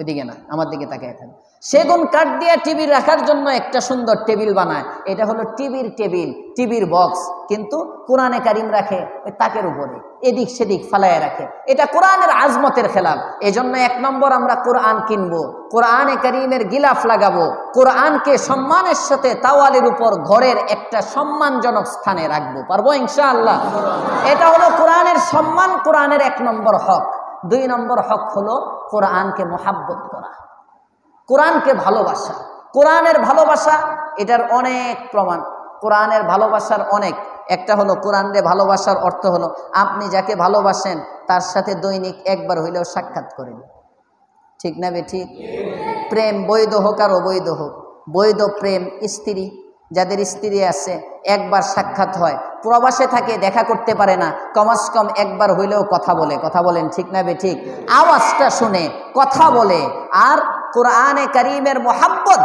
ওইদিকে না, আমার দিকে তাকায় থাকো। সেগুন কাঠ দিয়া টিভি রাখার জন্য একটা সুন্দর টেবিল বানায়। এটা হলো টিভির টেবিল, টিভির বক্স, কিন্তু কোরআনে কারিম রাখে ওই তাকের উপরে, এদিক সেদিক ফালায় রাখে। এটা কোরআনের আজমতের খেলাফ। এজন্য 1 নম্বর আমরা কোরআন কিনবো, কোরআনে কারিমের গিলাফ লাগাবো, কোরআনকে সম্মানের সাথে তাওয়ালের উপর ঘরের একটা সম্মানজনক স্থানে রাখবো। পারবো ইনশাআল্লাহ? এটা হলো কোরআনের সম্মান, কোরআনের 1 নম্বর হক। 2 নম্বর হক হলো কোরআনকে মোহাব্বত করা, কোরআনকে ভালোবাসা। কোরআনের ভালোবাসা এটার অনেক প্রমাণ, কোরআনের ভালোবাসার অনেক। একটা হলো কোরআনের ভালোবাসার অর্থ হলো আপনি যাকে ভালোবাসেন তার সাথে দৈনিক 1 বার হইলেও সাক্ষাৎ করেন। ঠিক না বে ঠিক? প্রেম বৈধ হোক আর অবৈধ হোক, বৈধ প্রেম স্ত্রী, যাদের স্ত্রী আছে 1 বার সাক্ষাৎ হয়, প্রবাসে থাকে দেখা করতে পারে না, কমাস কম 1 বার হইলেও কথা বলে। কথা বলেন ঠিক না বে ঠিক? আওয়াজটা শুনে কথা বলে। আর কোরআনে কারিমের মোহাব্বত,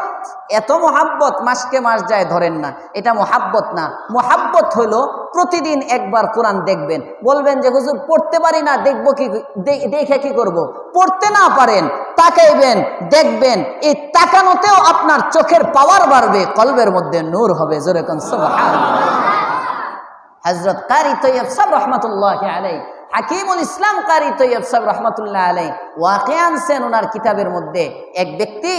এত মোহাব্বত মাসকে মাস যায় ধরেন না, এটা মোহাব্বত না। মোহাব্বত হলো প্রতিদিন 1 বার কোরআন দেখবেন। বলবেন যে হুজুর পড়তে পারি না, দেখবো কি, দেখে কি করব? পড়তে না পারেন, তাকাইবেন, দেখবেন। এই তাকানোতেও আপনার চোখের পাওয়ার বাড়বে, কলবের মধ্যে নূর হবে। জোরে কোন সুবহানাল্লাহ। হযরত কারি তৈয়ব সাহেব রহমাতুল্লাহি আলাইহি, হাকিমুল ইসলাম কারি তৈয়ব সাহেব রহমাতুল্লাহ আলাইহি ওয়াকিয়া আনছেন ওনার কিতাবের মধ্যে। এক ব্যক্তি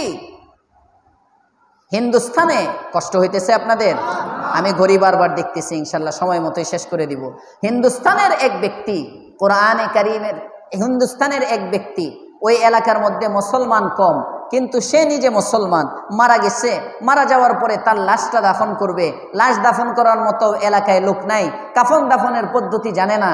হিন্দুস্তানে, কষ্ট হইতেছে আপনাদের? আমি ঘড়ি বারবার দেখতেছি, ইনশাল্লাহ সময় মতোই শেষ করে দিব। হিন্দুস্তানের এক ব্যক্তি, কোরআনে কারিমের হিন্দুস্তানের এক ব্যক্তি, ওই এলাকার মধ্যে মুসলমান কম, কিন্তু সে নিজে মুসলমান, মারা গেছে। মারা যাওয়ার পরে তার লাশটা দাফন করবে, লাশ দাফন করার মতো এলাকায় লোক নাই, কাফন দাফনের পদ্ধতি জানে না।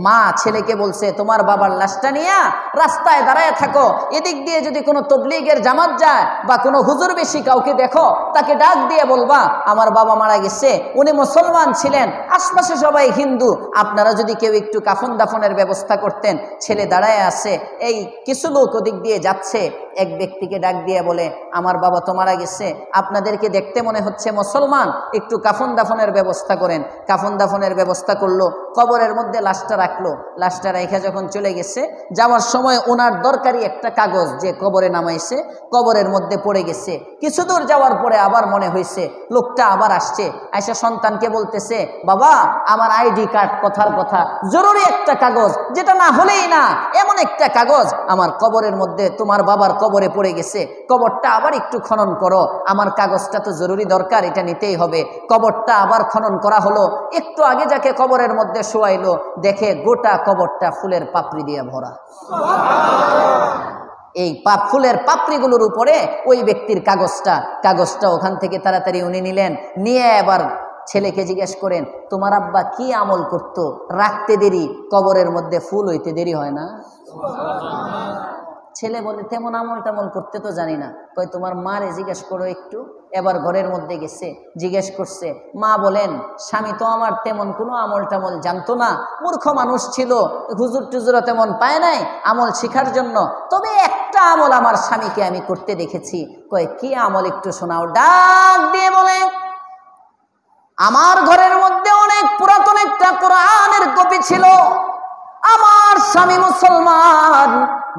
মা ছেলেকে বলছে তোমার বাবার লাশটা নিয়ে রাস্তায় দাঁড়ায় থাকো, এদিক দিয়ে যদি কোনো তবলিগের জামাত যায় বা কোনো হুজুর বেশি কাউকে দেখো, তাকে ডাক দিয়ে বলবা আমার বাবা মারা গেছে, উনি মুসলমান ছিলেন, আশপাশে সবাই হিন্দু, আপনারা যদি কেউ একটু কাফন দাফনের ব্যবস্থা করতেন। ছেলে দাঁড়ায় আছে, এই কিছু লোক ওদিক দিয়ে যাচ্ছে, এক ব্যক্তিকে ডাক দিয়ে বলে আমার বাবা তো মারা গেছে, আপনাদেরকে দেখতে মনে হচ্ছে মুসলমান, একটু কাফন দাফনের ব্যবস্থা করেন। কাফন দাফনের ব্যবস্থা করলো, কবরের মধ্যে লাশটা রাখলো। লাশটা রেখে যখন চলে গেছে, যাওয়ার সময় ওনার দরকারি একটা কাগজ যে কবরে নামাইছে, কবরের মধ্যে পড়ে গেছে। কিছু দূর যাওয়ার পরে আবার মনে হয়েছে, লোকটা আবার আসছে, আইসা সন্তানকে বলতেছে বাবা আমার আইডি কার্ড, কথার কথা জরুরি একটা কাগজ, যেটা না হলেই না, এমন একটা কাগজ আমার কবরের মধ্যে, তোমার বাবার কবর কবরে পড়ে গেছে, কবরটা আবার একটু খনন করো, আমার কাগজটা তো জরুরি দরকার, এটা নিতেই হবে। কবরটা আবার খনন করা হলো। একটু আগে যাকে কবরের মধ্যে শোয়াইলো, দেখে গোটা কবরটা ফুলের পাপড়ি দিয়ে ভরা। এই ফুলের পাপড়িগুলোর উপরে ওই ব্যক্তির কাগজটা ওখান থেকে তাড়াতাড়ি উনি নিলেন, নিয়ে এবার ছেলেকে জিজ্ঞেস করেন, তোমার আব্বা কি আমল করত, রাখতে দেরি, কবরের মধ্যে ফুল হইতে দেরি হয় না? ছেলে বলে, তেমন আমল টামল করতে তো জানি না। কয়, তোমার মারে জিজ্ঞেস করো একটু। এবার ঘরের মধ্যে গেছে, জিজ্ঞেস করছে। মা বলেন, স্বামী তো আমার তেমন কোনো আমল টামল জানতো না, মূর্খ মানুষ ছিল, হুজুর টুজুরও তেমন পায় নাই আমল শিখার জন্য, তবে একটা আমল আমার স্বামীকে আমি করতে দেখেছি। কয়, কি আমল একটু শোনাও। ডাক দিয়ে বলে, আমার ঘরের মধ্যে অনেক পুরাতন একটা কোরআনের কপি ছিল। আমার স্বামী মুসলমান,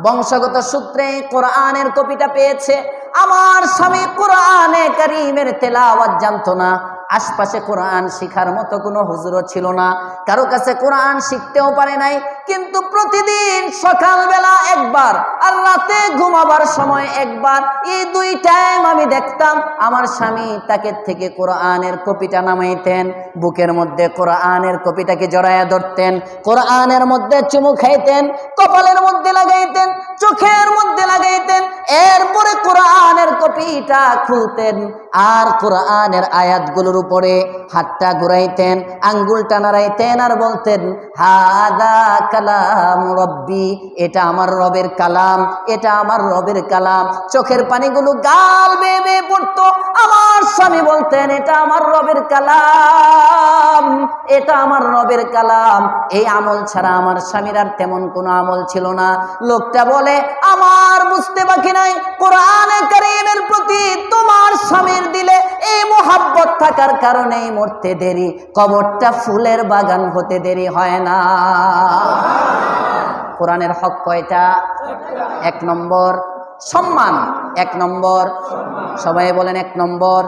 বংশগত সূত্রে কোরআনের কপিটা পেয়েছে। আমার স্বামী কোরআনে কারীমের তেলাওয়াত জানতো না, আশপাশে কোরআন শিখার মতো কোনো হুজুরও ছিল না, কারো কাছে কোরআন শিখতেও পারে নাই। কিন্তু প্রতিদিন সকালবেলা একবার আর রাতে ঘুমাবার সময় একবার, এই 2 টাইম আমি দেখতাম আমার স্বামী তাকে থেকে কোরআনের কপিটা নামাইতেন, বুকের মধ্যে কোরআনের কপিটাকে জড়ায়া ধরতেন, কোরআনের মধ্যে চুমু খাইতেন, কপালের মধ্যে লাগাইতেন, চোখের মধ্যে লাগাইতেন, এরপরে কোরআনের কপিটা খুলতেন আর কোরআনের আয়াতগুলোর উপরে হাতটা ঘুরাইতেন, আঙ্গুলটা নাড়াইতেন আর বলতেন, হাদা কালাম রব্বি, এটা আমার রবের কালাম, এটা আমার রবের কালাম। চোখের পানিগুলো গাল বেয়ে বেয়ে পড়তো। আমার স্বামী বলতেন, এটা আমার রবের কালাম, এটা আমার রবের কালাম। এই আমল ছাড়া আমার স্বামীর আর তেমন কোনো আমল ছিল না। লোকটা বলে, আমার বুঝতে বাকি নাই, কোরআনে কারীমের প্রতি তোমার স্বামীর দিলে এই মোহাব্বত থাকার কারণেই মরতে দেরি, কবরটা ফুলের বাগান হতে দেরি হয় না। কোরআনের হক কয়টা? 1 নম্বর সম্মান, 1 নম্বর সবাই বলেন 1 নম্বর,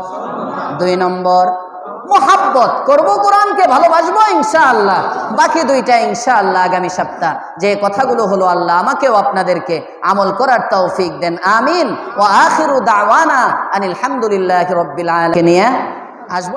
2 নম্বর মোহাব্বত করবো, কোরআনকে ভালোবাসবো ইনশাআল্লাহ। বাকি 2টা ইনশাআল্লাহ আগামী সপ্তাহ। যে কথাগুলো হলো আল্লাহ আমাকেও আপনাদেরকে আমল করার তৌফিক দেন, আমিন। ওয়া আখিরু দাওয়ানা আনিল হামদুলিল্লাহি রাব্বিল আলামিন। নিয়ে আসবো।